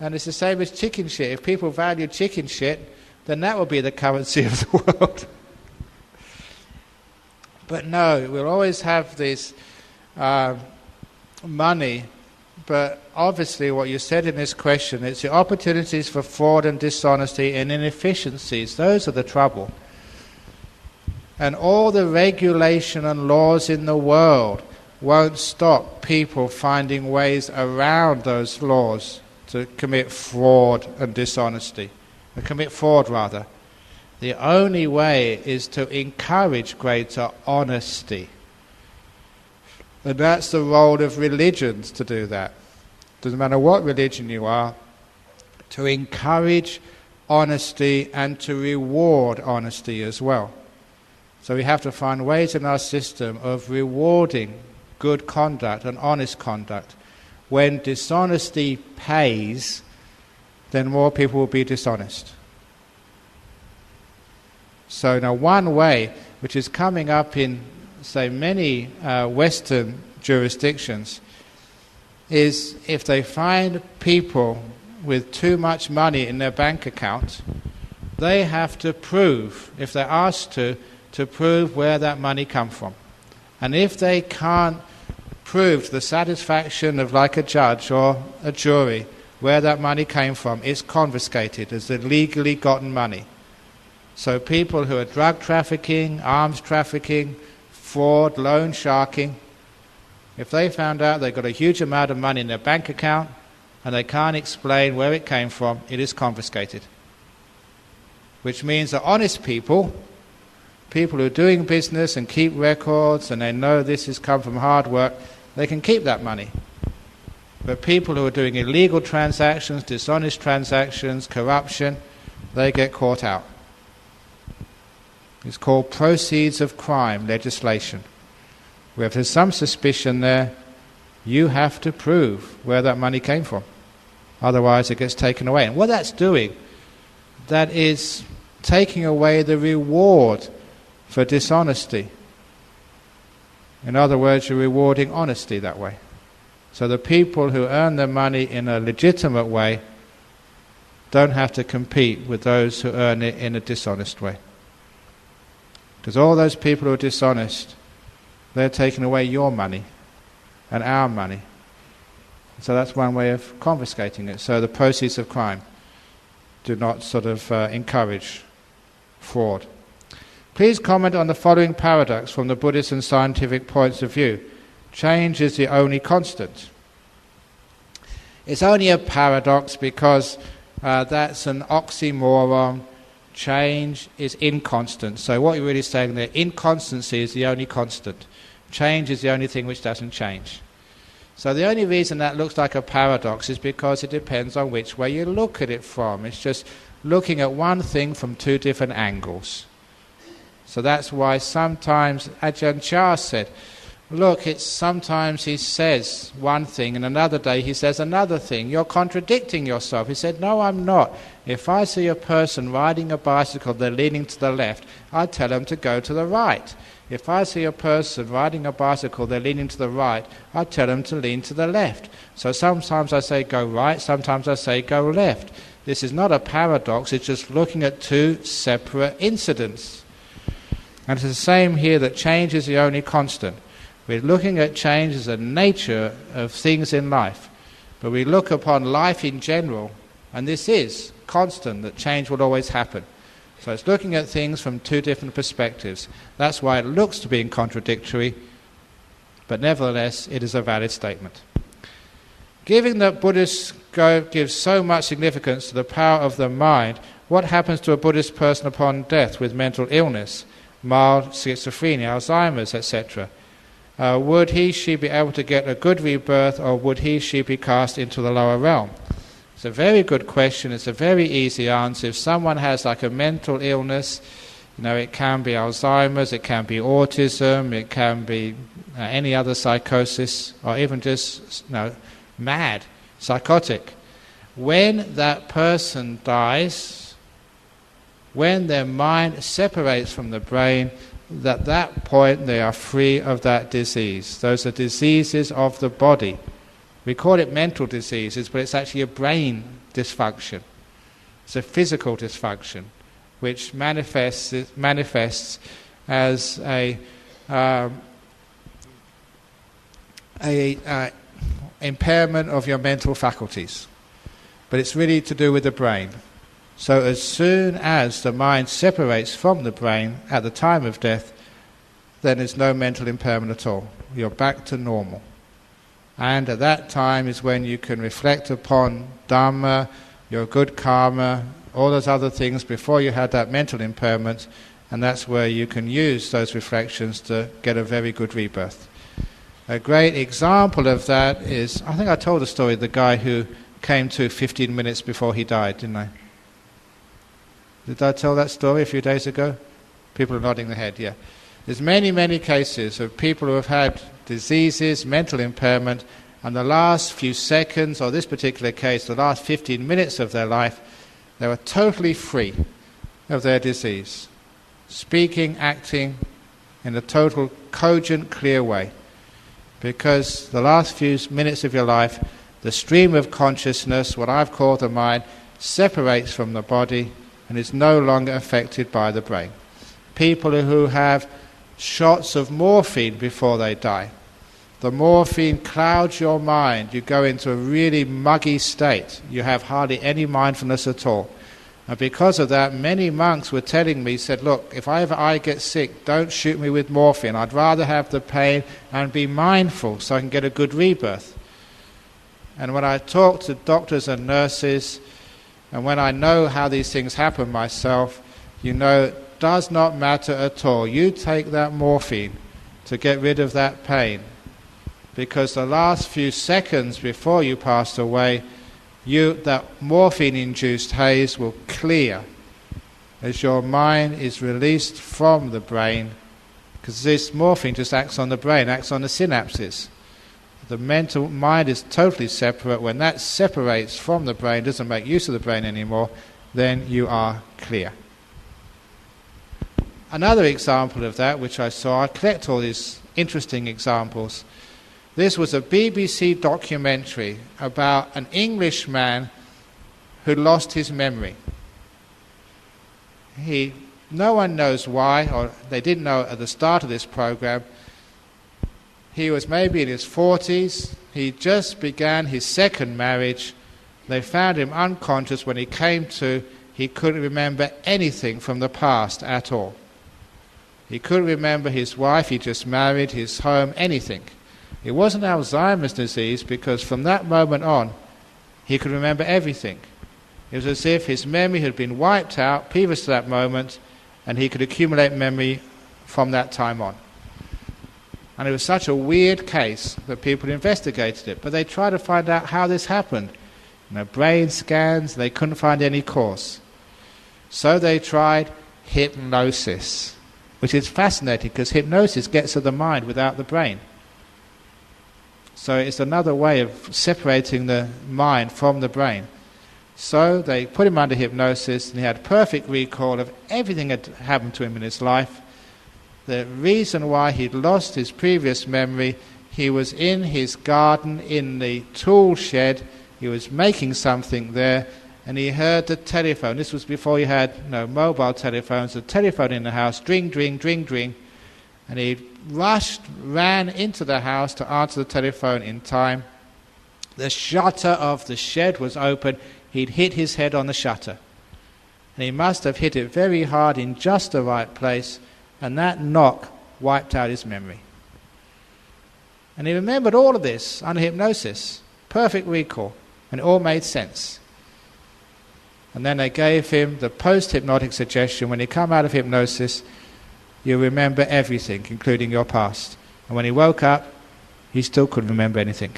And it's the same as chicken shit. If people value chicken shit, then that will be the currency of the world. But no, we'll always have this money. But obviously what you said in this question, it's the opportunities for fraud and dishonesty and inefficiencies. Those are the trouble. And all the regulation and laws in the world won't stop people finding ways around those laws to commit fraud and dishonesty. Commit fraud rather. The only way is to encourage greater honesty. And that's the role of religions to do that. Doesn't matter what religion you are, to encourage honesty and to reward honesty as well. So we have to find ways in our system of rewarding good conduct and honest conduct. When dishonesty pays, then more people will be dishonest. So now one way, which is coming up in, say, many Western jurisdictions, is if they find people with too much money in their bank account, they have to prove, if they're asked to prove where that money comes from. And if they can't prove to the satisfaction of like a judge or a jury where that money came from, it's confiscated as illegally gotten money. So people who are drug trafficking, arms trafficking, fraud, loan sharking, if they found out they've got a huge amount of money in their bank account and they can't explain where it came from, it is confiscated. Which means that honest people who are doing business and keep records and they know this has come from hard work, they can keep that money. But people who are doing illegal transactions, dishonest transactions, corruption, they get caught out. It's called proceeds of crime legislation. Where if there's some suspicion there, you have to prove where that money came from. Otherwise it gets taken away. And what that's doing, that is taking away the reward for dishonesty. In other words, you're rewarding honesty that way. So the people who earn their money in a legitimate way don't have to compete with those who earn it in a dishonest way. Because all those people who are dishonest, they're taking away your money and our money. So that's one way of confiscating it. So the proceeds of crime do not sort of encourage fraud. Please comment on the following paradox from the Buddhist and scientific points of view. Change is the only constant. It's only a paradox because that's an oxymoron. Change is inconstant. So what you're really saying there, inconstancy is the only constant. Change is the only thing which doesn't change. So the only reason that looks like a paradox is because it depends on which way you look at it from. It's just looking at one thing from two different angles. So that's why sometimes Ajahn Chah said, look, it's sometimes he says one thing and another day he says another thing. You're contradicting yourself. He said, no, I'm not. If I see a person riding a bicycle, they're leaning to the left, I tell them to go to the right. If I see a person riding a bicycle, they're leaning to the right, I tell them to lean to the left. So sometimes I say go right, sometimes I say go left. This is not a paradox, it's just looking at two separate incidents. And it's the same here, that change is the only constant. We're looking at change as the nature of things in life. But we look upon life in general, and this is constant, that change will always happen. So it's looking at things from two different perspectives. That's why it looks to be contradictory, but nevertheless it is a valid statement. Given that Buddhists give so much significance to the power of the mind, what happens to a Buddhist person upon death with mental illness, mild schizophrenia, Alzheimer's, etc.? Would he/she be able to get a good rebirth, or would he/she be cast into the lower realm? It's a very good question. It's a very easy answer. If someone has like a mental illness, it can be Alzheimer's, it can be autism, it can be any other psychosis, or even just mad, psychotic. When that person dies, when their mind separates from the brain, at that point they are free of that disease. Those are diseases of the body. We call it mental diseases, but it's actually a brain dysfunction. It's a physical dysfunction, which manifests as a impairment of your mental faculties. But it's really to do with the brain. So as soon as the mind separates from the brain at the time of death, then there's no mental impairment at all. You're back to normal. And at that time is when you can reflect upon Dhamma, your good karma, all those other things before you had that mental impairment, and that's where you can use those reflections to get a very good rebirth. A great example of that is, I think I told the story of the guy who came to 15 minutes before he died, didn't I? Did I tell that story a few days ago? People are nodding their head, yeah. There's many, many cases of people who have had diseases, mental impairment, and the last few seconds, or this particular case, the last 15 minutes of their life, they were totally free of their disease, speaking, acting in a total, cogent, clear way. Because the last few minutes of your life, the stream of consciousness, what I've called the mind, separates from the body and is no longer affected by the brain. People who have shots of morphine before they die, the morphine clouds your mind, you go into a really muggy state, you have hardly any mindfulness at all. And because of that, many monks were telling me, said, look, if I get sick, don't shoot me with morphine, I'd rather have the pain and be mindful so I can get a good rebirth. And when I talk to doctors and nurses, and when I know how these things happen myself, it does not matter at all. You take that morphine to get rid of that pain, because the last few seconds before you pass away, that morphine-induced haze will clear as your mind is released from the brain, because this morphine just acts on the brain, acts on the synapses. The mental mind is totally separate. When that separates from the brain, doesn't make use of the brain anymore, then you are clear. Another example of that, which I saw, I collect all these interesting examples. This was a BBC documentary about an Englishman who lost his memory. No one knows why, or they didn't know at the start of this program. He was maybe in his 40s. He just began his second marriage. They found him unconscious. When he came to, he couldn't remember anything from the past at all. He couldn't remember his wife he just married, his home, anything. It wasn't Alzheimer's disease, because from that moment on, he could remember everything. It was as if his memory had been wiped out previous to that moment, and he could accumulate memory from that time on. And it was such a weird case that people investigated it, but they tried to find out how this happened. Brain scans, they couldn't find any cause. So they tried hypnosis, which is fascinating because hypnosis gets at the mind without the brain. So it's another way of separating the mind from the brain. So they put him under hypnosis, and he had perfect recall of everything that had happened to him in his life. The reason why he'd lost his previous memory, he was in his garden in the tool shed. He was making something there, and he heard the telephone. This was before he had mobile telephones. The telephone in the house, dring, dring, dring, dring. And he ran into the house to answer the telephone in time. The shutter of the shed was open. He'd hit his head on the shutter. And he must have hit it very hard in just the right place, and that knock wiped out his memory. And he remembered all of this under hypnosis, perfect recall, and it all made sense. And then they gave him the post-hypnotic suggestion: when you come out of hypnosis, you remember everything, including your past. And when he woke up, he still couldn't remember anything.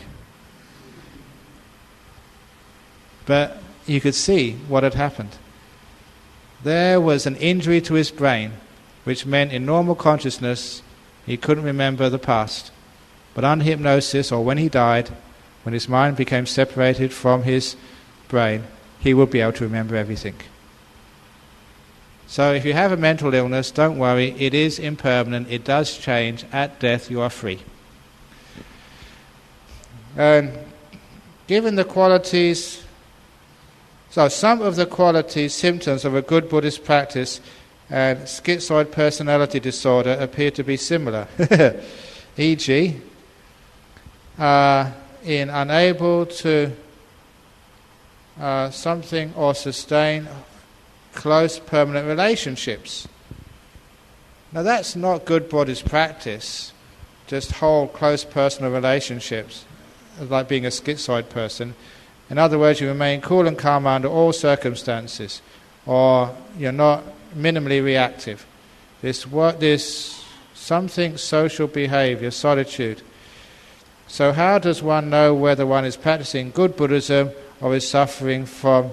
But you could see what had happened. There was an injury to his brain, which meant in normal consciousness he couldn't remember the past. But under hypnosis, or when he died, when his mind became separated from his brain, he would be able to remember everything. So if you have a mental illness, don't worry, it is impermanent, it does change. At death you are free. And given the qualities, so some of the qualities, symptoms of a good Buddhist practice and schizoid personality disorder appear to be similar. E.g., in unable to something or sustain close permanent relationships. Now that's not good Buddhist practice, just hold close personal relationships, like being a schizoid person. In other words, you remain cool and calm under all circumstances, or you're not minimally reactive. This something social behavior, solitude. So how does one know whether one is practicing good Buddhism or is suffering from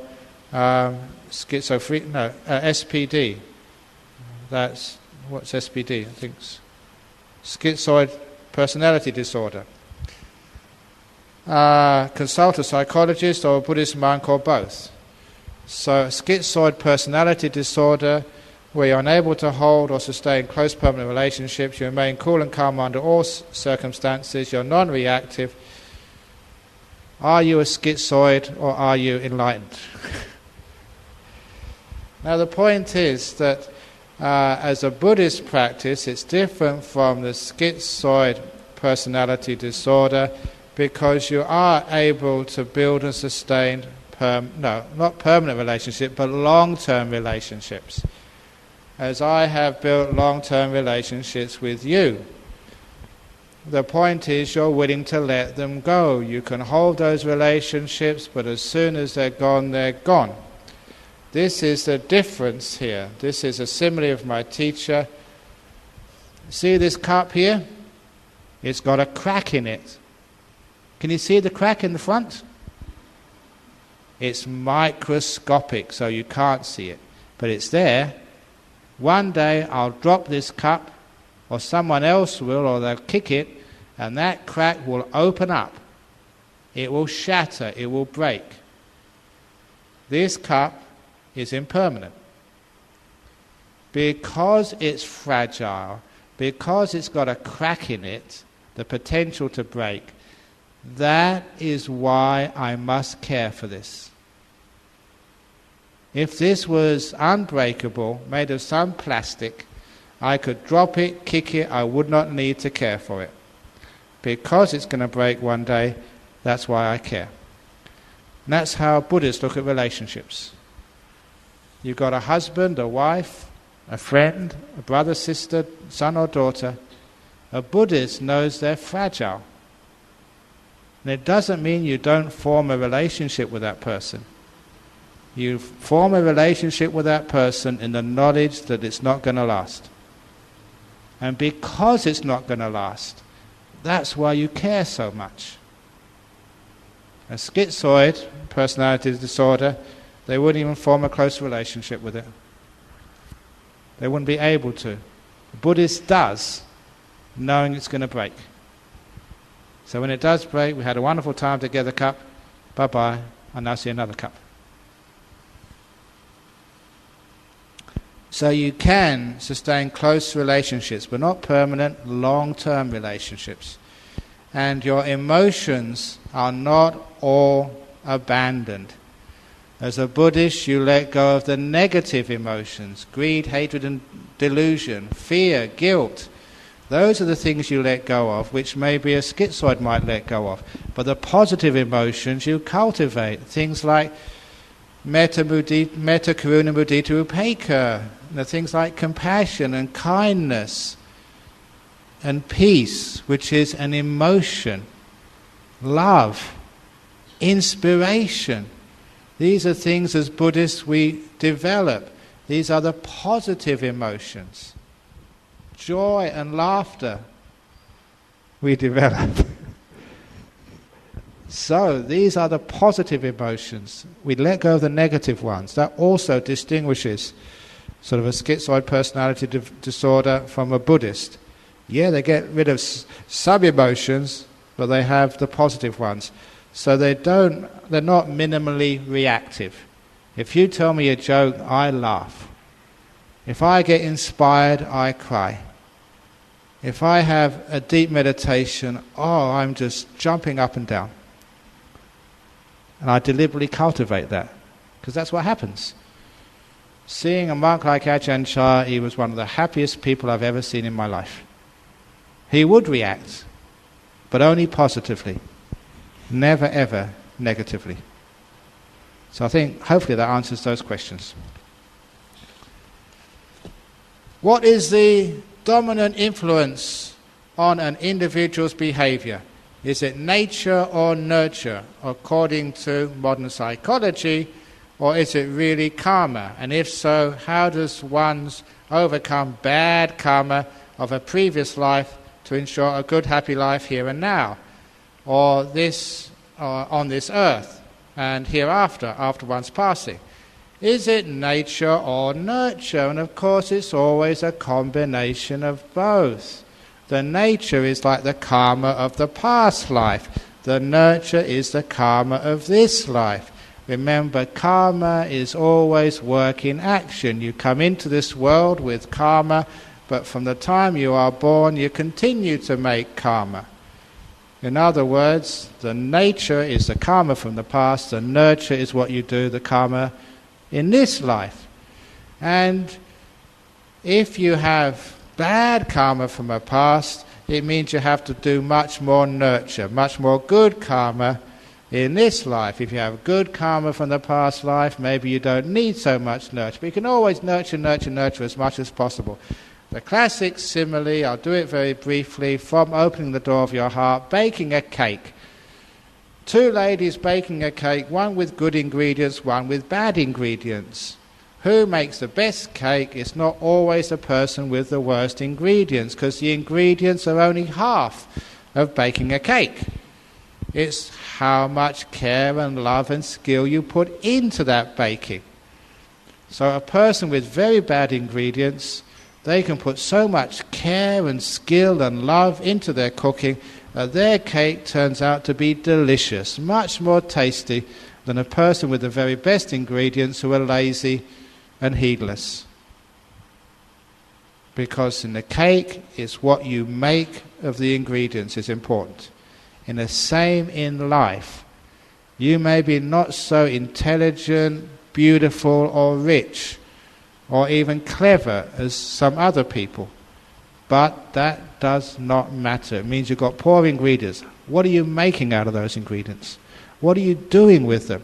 SPD? That's, what's SPD? I think it's schizoid personality disorder. Consult a psychologist or a Buddhist monk or both. So schizoid personality disorder, where you're unable to hold or sustain close permanent relationships, you remain cool and calm under all circumstances, you're non-reactive. Are you a schizoid or are you enlightened? Now the point is that as a Buddhist practice, it's different from the schizoid personality disorder, because you are able to build and sustain not permanent relationships, but long-term relationships. As I have built long-term relationships with you. The point is you're willing to let them go. You can hold those relationships, but as soon as they're gone, they're gone. This is the difference here. This is a simile of my teacher. See this cup here? It's got a crack in it. Can you see the crack in the front? It's microscopic, so you can't see it. But it's there. One day I'll drop this cup, or someone else will, or they'll kick it, and that crack will open up. It will shatter, it will break. This cup is impermanent. Because it's fragile, because it's got a crack in it, the potential to break, that is why I must care for this. If this was unbreakable, made of some plastic, I could drop it, kick it, I would not need to care for it. Because it's going to break one day, that's why I care. And that's how Buddhists look at relationships. You've got a husband, a wife, a friend, a brother, sister, son or daughter. A Buddhist knows they're fragile. And it doesn't mean you don't form a relationship with that person. You form a relationship with that person in the knowledge that it's not going to last. And because it's not going to last, that's why you care so much. A schizoid personality disorder, they wouldn't even form a close relationship with it. They wouldn't be able to. The Buddhist does, knowing it's going to break. So when it does break, we had a wonderful time together, cup, bye-bye, I'll now see another cup. So you can sustain close relationships, but not permanent, long-term relationships. And your emotions are not all abandoned. As a Buddhist, you let go of the negative emotions, greed, hatred and delusion, fear, guilt. Those are the things you let go of, which maybe a schizoid might let go of. But the positive emotions you cultivate, things like metta, karuna, mudita, upekkha, things like compassion and kindness and peace, which is an emotion, love, inspiration. These are things as Buddhists we develop. These are the positive emotions. Joy and laughter we develop. So these are the positive emotions. We let go of the negative ones. That also distinguishes sort of a schizoid personality disorder from a Buddhist. Yeah, they get rid of some emotions, but they have the positive ones. So they're not minimally reactive. If you tell me a joke, I laugh. If I get inspired, I cry. If I have a deep meditation, I'm just jumping up and down. And I deliberately cultivate that, because that's what happens. Seeing a monk like Ajahn Chah, he was one of the happiest people I've ever seen in my life. He would react, but only positively, never ever negatively. So I think hopefully that answers those questions. What is the dominant influence on an individual's behavior? Is it nature or nurture, according to modern psychology, or is it really karma? And if so, how does one overcome bad karma of a previous life to ensure a good, happy life here and now, or on this earth and hereafter, after one's passing? Is it nature or nurture? And of course it's always a combination of both. The nature is like the karma of the past life. The nurture is the karma of this life. Remember, karma is always work in action. You come into this world with karma, but from the time you are born, you continue to make karma. In other words, the nature is the karma from the past, the nurture is what you do, the karma in this life. And if you have bad karma from the past, it means you have to do much more nurture, much more good karma in this life. If you have good karma from the past life, maybe you don't need so much nurture, but you can always nurture as much as possible. The classic simile, I'll do it very briefly, from opening the door of your heart, baking a cake. Two ladies baking a cake, one with good ingredients, one with bad ingredients. Who makes the best cake? It's not always the person with the worst ingredients, because the ingredients are only half of baking a cake. It's how much care and love and skill you put into that baking. So a person with very bad ingredients, they can put so much care and skill and love into their cooking that their cake turns out to be delicious, much more tasty than a person with the very best ingredients who are lazy and heedless. Because in the cake, it's what you make of the ingredients is important. In the same in life, you may be not so intelligent, beautiful or rich, or even clever as some other people, but that does not matter. It means you've got poor ingredients. What are you making out of those ingredients? What are you doing with them?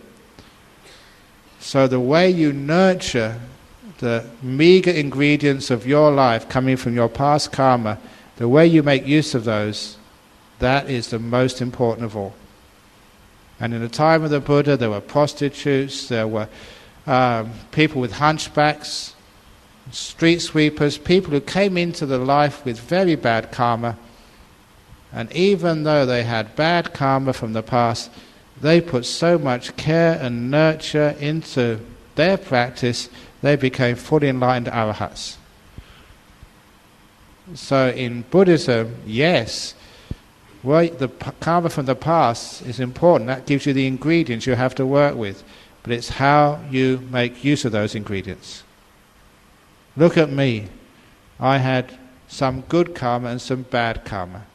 So the way you nurture the meager ingredients of your life coming from your past karma, the way you make use of those, that is the most important of all. And in the time of the Buddha, there were prostitutes, there were people with hunchbacks, street sweepers, people who came into the life with very bad karma, and even though they had bad karma from the past, they put so much care and nurture into their practice, they became fully enlightened arahats. So in Buddhism, yes, the karma from the past is important. That gives you the ingredients you have to work with. But it's how you make use of those ingredients. Look at me. I had some good karma and some bad karma.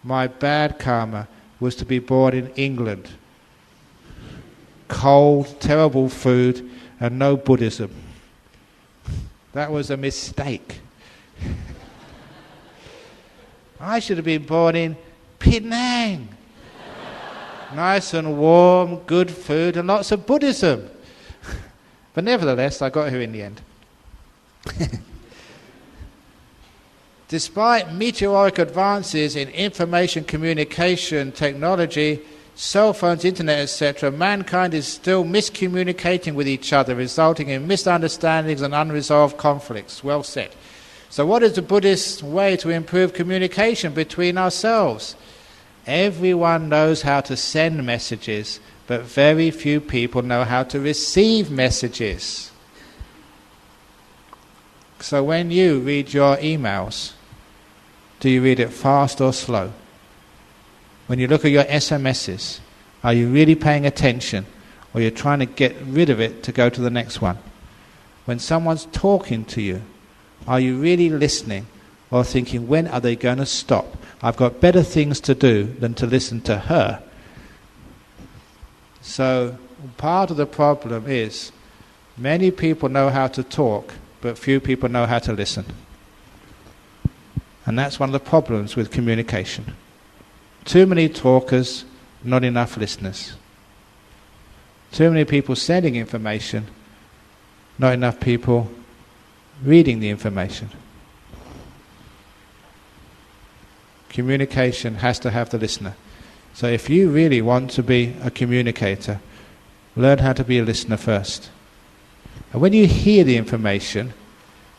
My bad karma was to be born in England. Cold, terrible food, and no Buddhism. That was a mistake. I should have been born in Penang. Nice and warm, good food, and lots of Buddhism. But nevertheless, I got here in the end. Despite meteoric advances in information communication technology, cell phones, internet, etc., mankind is still miscommunicating with each other, resulting in misunderstandings and unresolved conflicts. Well said. So what is the Buddhist way to improve communication between ourselves? Everyone knows how to send messages, but very few people know how to receive messages. So when you read your emails, do you read it fast or slow? When you look at your SMSs, are you really paying attention, or you're trying to get rid of it to go to the next one? When someone's talking to you, are you really listening, or thinking, when are they going to stop? I've got better things to do than to listen to her. So part of the problem is many people know how to talk, but few people know how to listen. And that's one of the problems with communication. Too many talkers, not enough listeners. Too many people sending information, not enough people reading the information. Communication has to have the listener. So if you really want to be a communicator, learn how to be a listener first. And when you hear the information,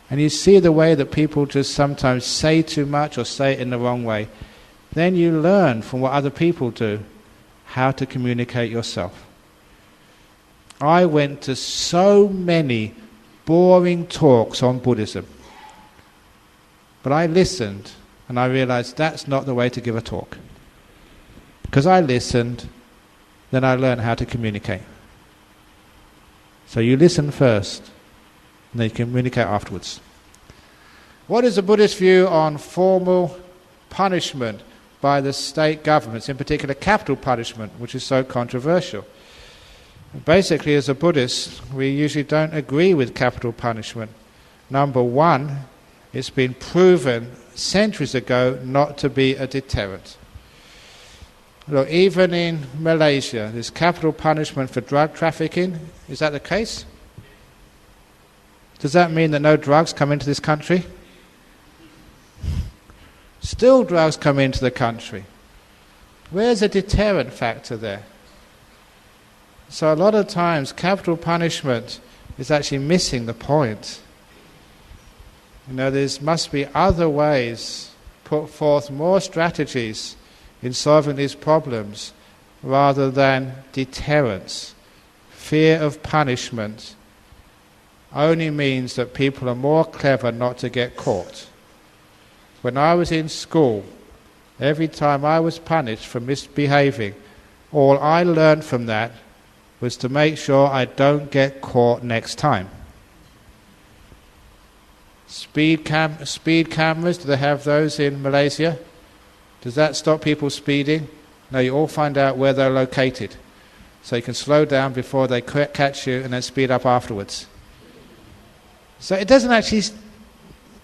and you see the way that people just sometimes say too much or say it in the wrong way, then you learn from what other people do how to communicate yourself. I went to so many boring talks on Buddhism, but I listened and I realized that's not the way to give a talk. Because I listened, then I learned how to communicate. So you listen first, and then you communicate afterwards. What is the Buddhist view on formal punishment by the state governments, in particular capital punishment, which is so controversial? Basically, as a Buddhist, we usually don't agree with capital punishment. Number one, it's been proven centuries ago not to be a deterrent. Look, even in Malaysia, there's capital punishment for drug trafficking. Is that the case? Does that mean that no drugs come into this country? Still drugs come into the country. Where's the deterrent factor there? So a lot of times capital punishment is actually missing the point. You know, there must be other ways, put forth more strategies in solving these problems rather than deterrence. Fear of punishment only means that people are more clever not to get caught. When I was in school, every time I was punished for misbehaving, all I learned from that was to make sure I don't get caught next time. Speed cameras, do they have those in Malaysia? Does that stop people speeding? No, you all find out where they're located. So you can slow down before they catch you and then speed up afterwards. So it doesn't actually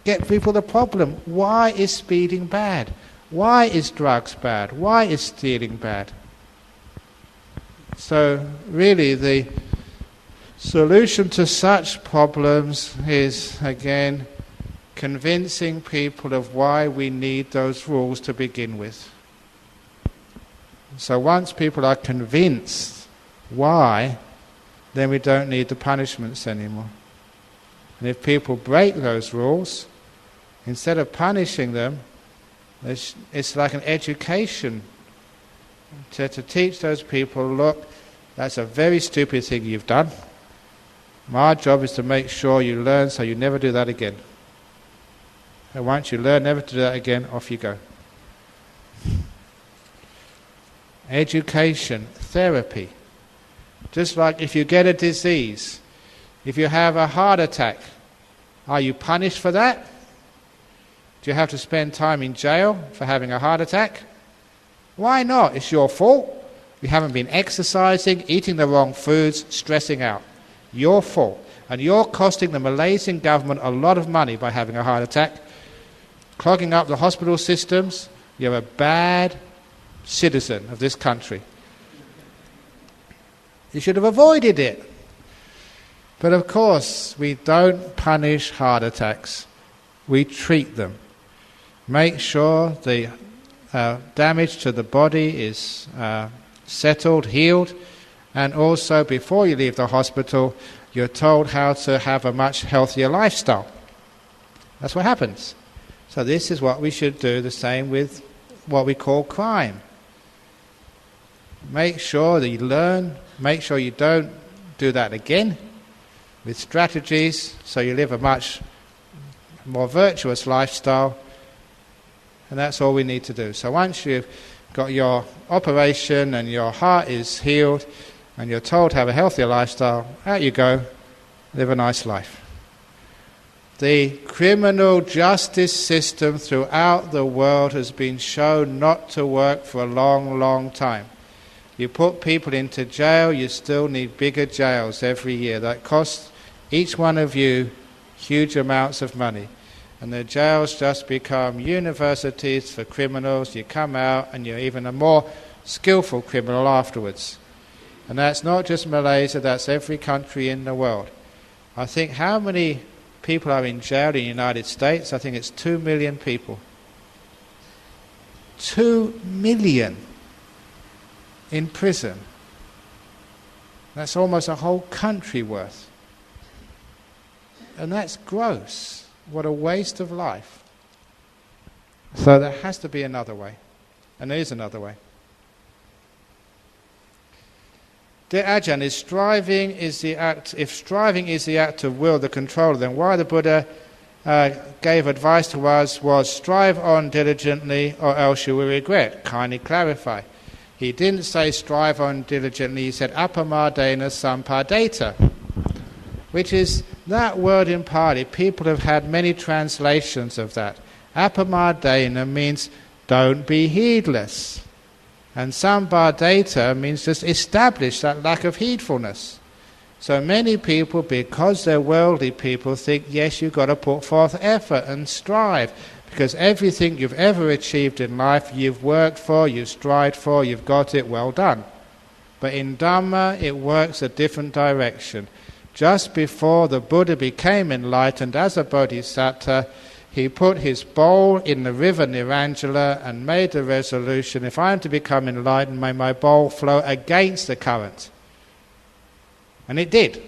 get people the problem. Why is speeding bad? Why is drugs bad? Why is stealing bad? So really the solution to such problems is, again, convincing people of why we need those rules to begin with. So once people are convinced why, then we don't need the punishments anymore. And if people break those rules, instead of punishing them, it's like an education to teach those people, look, that's a very stupid thing you've done. My job is to make sure you learn so you never do that again. And once you learn never to do that again, off you go. Education, therapy. Just like if you get a disease, if you have a heart attack, are you punished for that? Do you have to spend time in jail for having a heart attack? Why not? It's your fault. You haven't been exercising, eating the wrong foods, stressing out. Your fault. And you're costing the Malaysian government a lot of money by having a heart attack, clogging up the hospital systems. You're a bad citizen of this country. You should have avoided it. But of course, we don't punish heart attacks. We treat them. Make sure the damage to the body is settled, healed, and also before you leave the hospital, you're told how to have a much healthier lifestyle. That's what happens. So this is what we should do, the same with what we call crime. Make sure that you learn, make sure you don't do that again, with strategies so you live a much more virtuous lifestyle, and that's all we need to do. So once you've got your operation and your heart is healed and you're told to have a healthier lifestyle, out you go, live a nice life. The criminal justice system throughout the world has been shown not to work for a long, long time. You put people into jail, you still need bigger jails every year. That costs each one of you huge amounts of money. And the jails just become universities for criminals. You come out and you're even a more skillful criminal afterwards. And that's not just Malaysia, that's every country in the world. I think how many people are in jail in the United States? I think it's 2 million people. 2 million in prison. That's almost a whole country worth. And that's gross. What a waste of life. So there has to be another way. And there is another way. Dear Ajahn, if striving is the act of will, the controller, then why the Buddha gave advice to us was strive on diligently or else you will regret. Kindly clarify. He didn't say strive on diligently, he said appamadena sampadeta, which is that word in Pali. People have had many translations of that. Appamadena means don't be heedless. And sampadeta means just establish that lack of heedfulness. So many people, because they're worldly people, think, yes, you've got to put forth effort and strive. Because everything you've ever achieved in life, you've worked for, you've strived for, you've got it, well done. But in Dhamma, it works a different direction. Just before the Buddha became enlightened as a bodhisattva, he put his bowl in the river Nirangala and made the resolution, if I am to become enlightened, may my bowl flow against the current. And it did.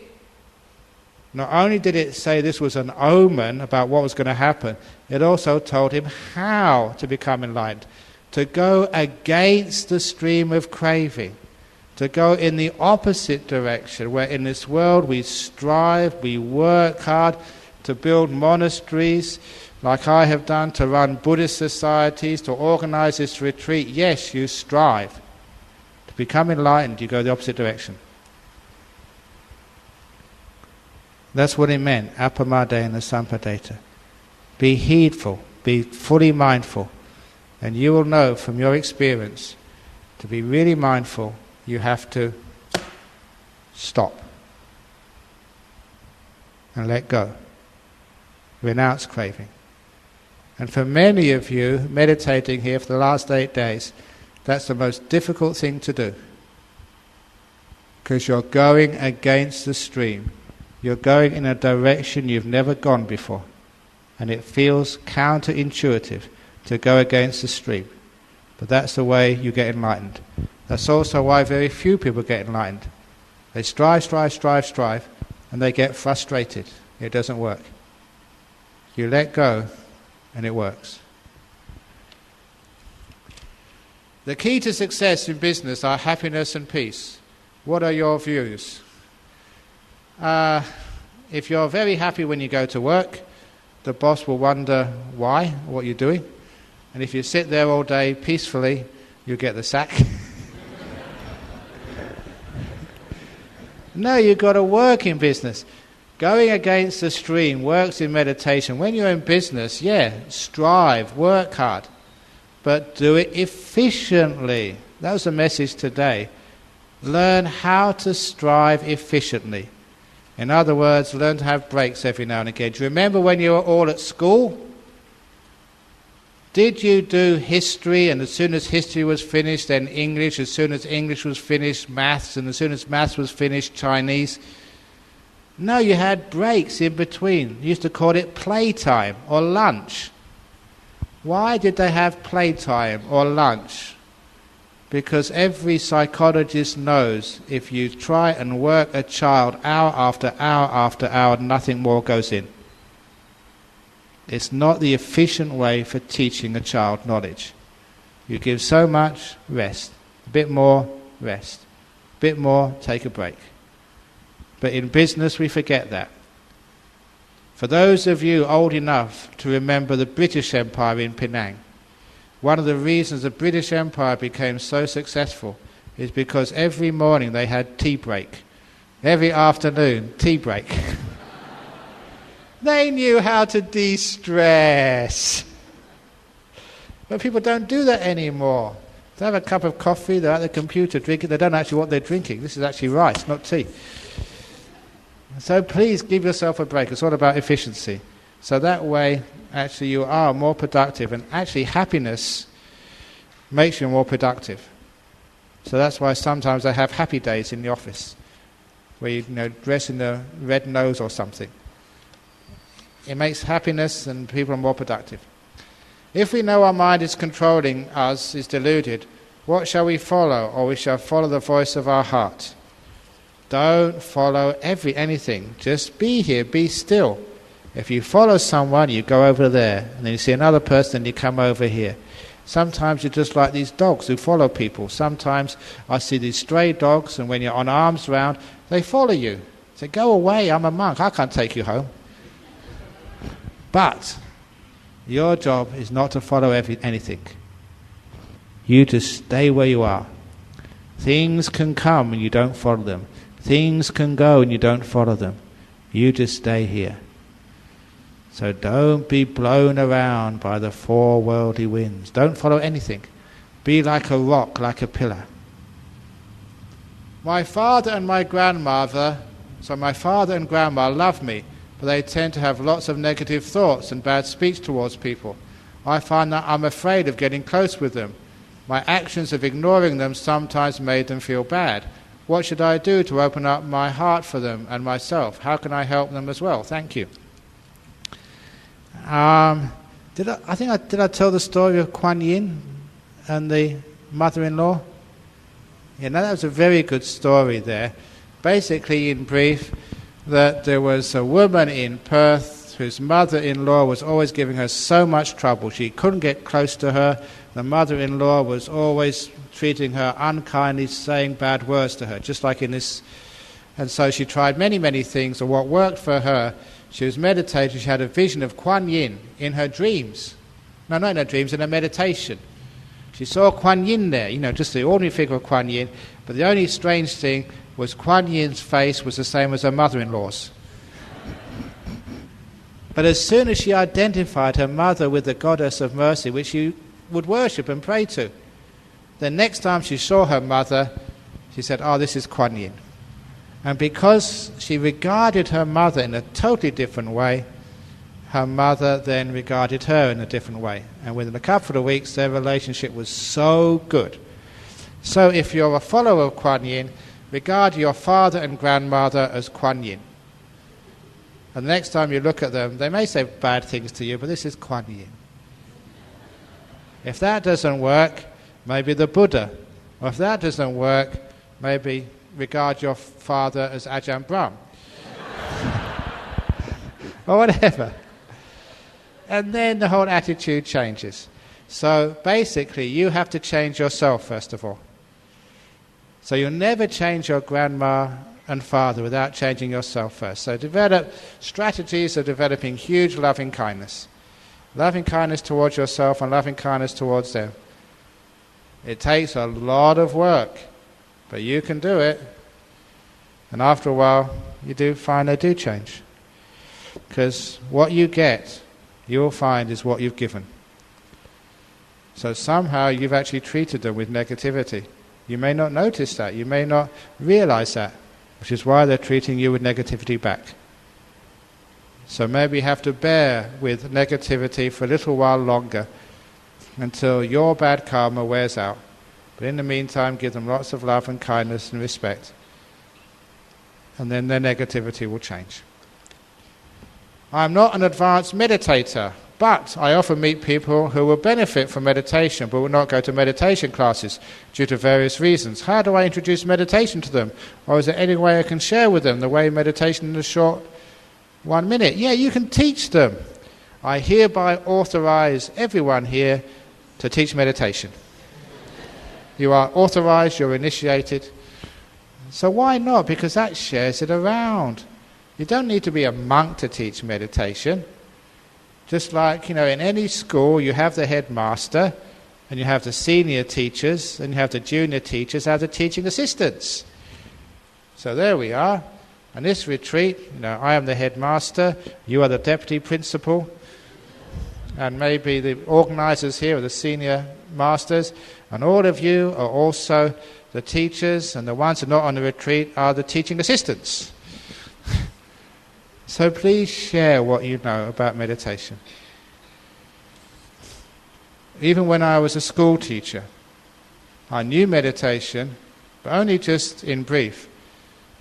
Not only did it say this was an omen about what was going to happen, it also told him how to become enlightened. To go against the stream of craving. To go in the opposite direction, where in this world we strive, we work hard to build monasteries, like I have done, to run Buddhist societies, to organize this retreat. Yes, you strive. To become enlightened, you go the opposite direction. That's what it meant, appamadena sampadeta. Be heedful, be fully mindful, and you will know from your experience, to be really mindful, you have to stop and let go. Renounce craving. And for many of you meditating here for the last 8 days, that's the most difficult thing to do. Because you're going against the stream. You're going in a direction you've never gone before. And it feels counterintuitive to go against the stream. But that's the way you get enlightened. That's also why very few people get enlightened. They strive, and they get frustrated. It doesn't work. You let go, and it works. The key to success in business are happiness and peace. What are your views? If you're very happy when you go to work, the boss will wonder why, what you're doing. And if you sit there all day peacefully, you get the sack. No, you've got to work in business. Going against the stream works in meditation. When you're in business, strive, work hard, but do it efficiently. That was the message today. Learn how to strive efficiently. In other words, learn to have breaks every now and again. Do you remember when you were all at school? Did you do history, and as soon as history was finished, then English, as soon as English was finished, maths, and as soon as maths was finished, Chinese? No, you had breaks in between. You used to call it playtime or lunch. Why did they have playtime or lunch? Because every psychologist knows if you try and work a child hour after hour after hour, nothing more goes in. It's not the efficient way for teaching a child knowledge. You give so much, rest. A bit more, rest. A bit more, take a break. But in business we forget that. For those of you old enough to remember the British Empire in Penang, one of the reasons the British Empire became so successful is because every morning they had tea break. Every afternoon, tea break. They knew how to de-stress. But people don't do that anymore. They have a cup of coffee, they're at the computer drinking, they don't actually know what they're drinking. This is actually rice, not tea. So please give yourself a break. It's all about efficiency. So that way, actually, you are more productive. And actually, happiness makes you more productive. So that's why sometimes I have happy days in the office, where you dress in the red nose or something. It makes happiness and people are more productive. If we know our mind is controlling us, is deluded, what shall we follow? Or we shall follow the voice of our heart. Don't follow anything. Just be here, be still. If you follow someone, you go over there. And then you see another person, and you come over here. Sometimes you're just like these dogs who follow people. Sometimes I see these stray dogs, and when you're on arms round, they follow you. Say, go away, I'm a monk, I can't take you home. But your job is not to follow anything. You just stay where you are. Things can come and you don't follow them. Things can go and you don't follow them. You just stay here. So don't be blown around by the four worldly winds. Don't follow anything. Be like a rock, like a pillar. My father and grandma love me, but they tend to have lots of negative thoughts and bad speech towards people. I find that I'm afraid of getting close with them. My actions of ignoring them sometimes made them feel bad. What should I do to open up my heart for them and myself? How can I help them as well? Thank you. Did I tell the story of Kuan Yin and the mother-in-law? Yeah, that was a very good story there. Basically, in brief, that there was a woman in Perth whose mother-in-law was always giving her so much trouble. She couldn't get close to her. The mother-in-law was always treating her unkindly, saying bad words to her, just like in this. And so she tried many, many things, and what worked for her, she was meditating, she had a vision of Kuan Yin in her dreams. No, not in her dreams, in her meditation. She saw Kuan Yin there, just the ordinary figure of Kuan Yin, but the only strange thing was Kuan Yin's face was the same as her mother-in-law's. But as soon as she identified her mother with the goddess of mercy, which she would worship and pray to, the next time she saw her mother, she said, this is Kuan Yin. And because she regarded her mother in a totally different way, her mother then regarded her in a different way. And within a couple of weeks, their relationship was so good. So if you're a follower of Kuan Yin, regard your father and grandmother as Kuan Yin. And the next time you look at them, they may say bad things to you, but this is Kuan Yin. If that doesn't work, maybe the Buddha. Or if that doesn't work, maybe regard your father as Ajahn Brahm. Or whatever. And then the whole attitude changes. So basically, you have to change yourself first of all. So you'll never change your grandma and father without changing yourself first. So develop strategies of developing huge loving kindness. Loving kindness towards yourself and loving kindness towards them. It takes a lot of work, but you can do it. And after a while, you do find they do change. Because what you get, you will find, is what you've given. So somehow you've actually treated them with negativity. You may not notice that, you may not realize that, which is why they're treating you with negativity back. So maybe you have to bear with negativity for a little while longer until your bad karma wears out. But in the meantime, give them lots of love and kindness and respect. And then their negativity will change. I'm not an advanced meditator, but I often meet people who will benefit from meditation but will not go to meditation classes due to various reasons. How do I introduce meditation to them? Or is there any way I can share with them the way meditation in a short 1 minute? Yeah, you can teach them. I hereby authorize everyone here to teach meditation. You are authorized, you're initiated. So why not? Because that shares it around. You don't need to be a monk to teach meditation. Just like, in any school you have the headmaster and you have the senior teachers and you have the junior teachers, have the teaching assistants. So there we are. And this retreat, I am the headmaster, you are the deputy principal, and maybe the organizers here are the senior masters, and all of you are also the teachers, and the ones who are not on the retreat are the teaching assistants. So please share what you know about meditation. Even when I was a school teacher, I knew meditation, but only just in brief.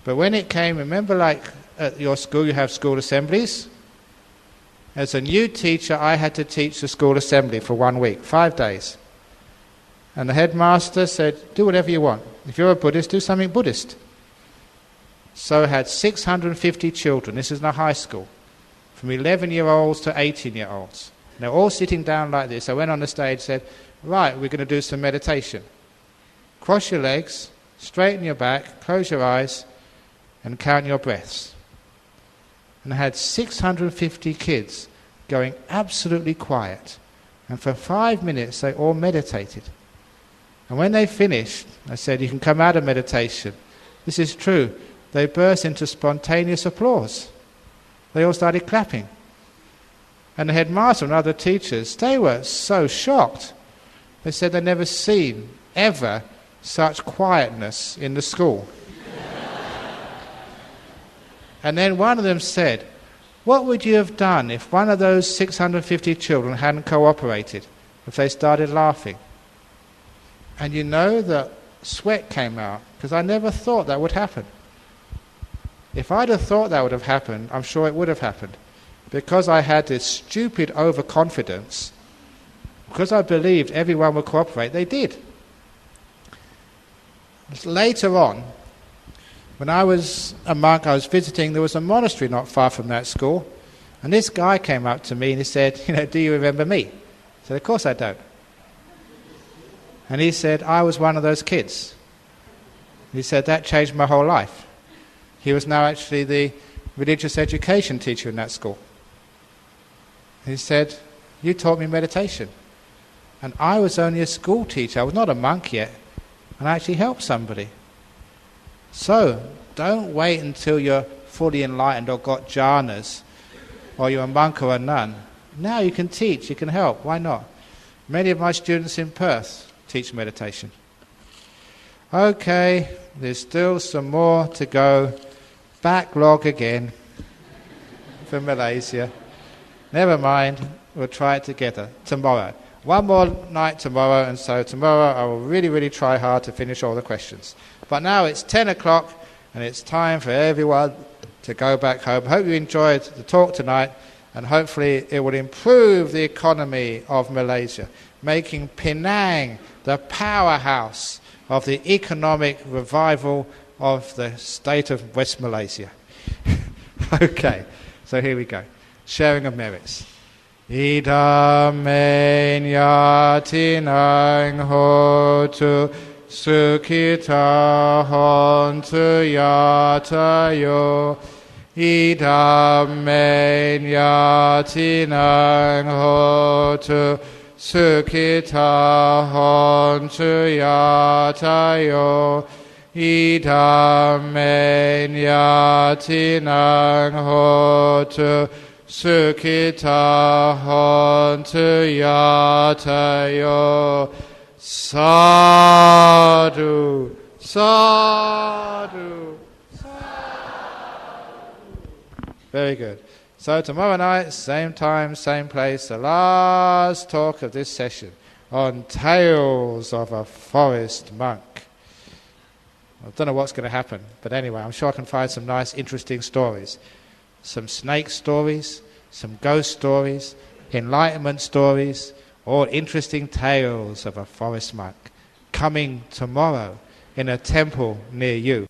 But when it came, remember like at your school you have school assemblies? As a new teacher, I had to teach the school assembly for 1 week, 5 days. And the headmaster said, do whatever you want. If you're a Buddhist, do something Buddhist. So I had 650 children, this is in a high school, from 11-year-olds to 18-year-olds. They're all sitting down like this. I went on the stage and said, right, we're going to do some meditation. Cross your legs, straighten your back, close your eyes, and count your breaths. And I had 650 kids going absolutely quiet. And for 5 minutes they all meditated. And when they finished, I said, you can come out of meditation. This is true. They burst into spontaneous applause. They all started clapping. And the headmaster and other teachers, they were so shocked. They said they'd never seen, ever, such quietness in the school. And then one of them said, what would you have done if one of those 650 children hadn't cooperated, if they started laughing? And the sweat came out, because I never thought that would happen. If I'd have thought that would have happened, I'm sure it would have happened. Because I had this stupid overconfidence, because I believed everyone would cooperate, they did. Later on, when I was a monk, I was visiting, there was a monastery not far from that school, and this guy came up to me and he said, do you remember me? I said, of course I don't. And he said, I was one of those kids. He said, that changed my whole life. He was now actually the religious education teacher in that school. He said, you taught me meditation. And I was only a school teacher, I was not a monk yet, and I actually helped somebody. So, don't wait until you're fully enlightened or got jhanas, or you're a monk or a nun. Now you can teach, you can help, why not? Many of my students in Perth teach meditation. Okay, there's still some more to go. Backlog again for Malaysia. Never mind, we'll try it together tomorrow. One more night tomorrow, and so tomorrow I will really, really try hard to finish all the questions. But now it's 10 o'clock and it's time for everyone to go back home. I hope you enjoyed the talk tonight, and hopefully it will improve the economy of Malaysia, making Penang the powerhouse of the economic revival of the state of West Malaysia. Okay, so here we go. Sharing of merits. Idame nyati nang hotu sukhita hontu yatayo. Idame nyati nang hotu sukhita hontu yatayo. Idame nyati nang hotu sukhita hontu yatayo. Sadhu, sadhu, sadhu. Very good. So tomorrow night, same time, same place, the last talk of this session on Tales of a Forest Monk. I don't know what's going to happen, but anyway, I'm sure I can find some nice, interesting stories. Some snake stories, some ghost stories, enlightenment stories, all interesting tales of a forest monk coming tomorrow in a temple near you.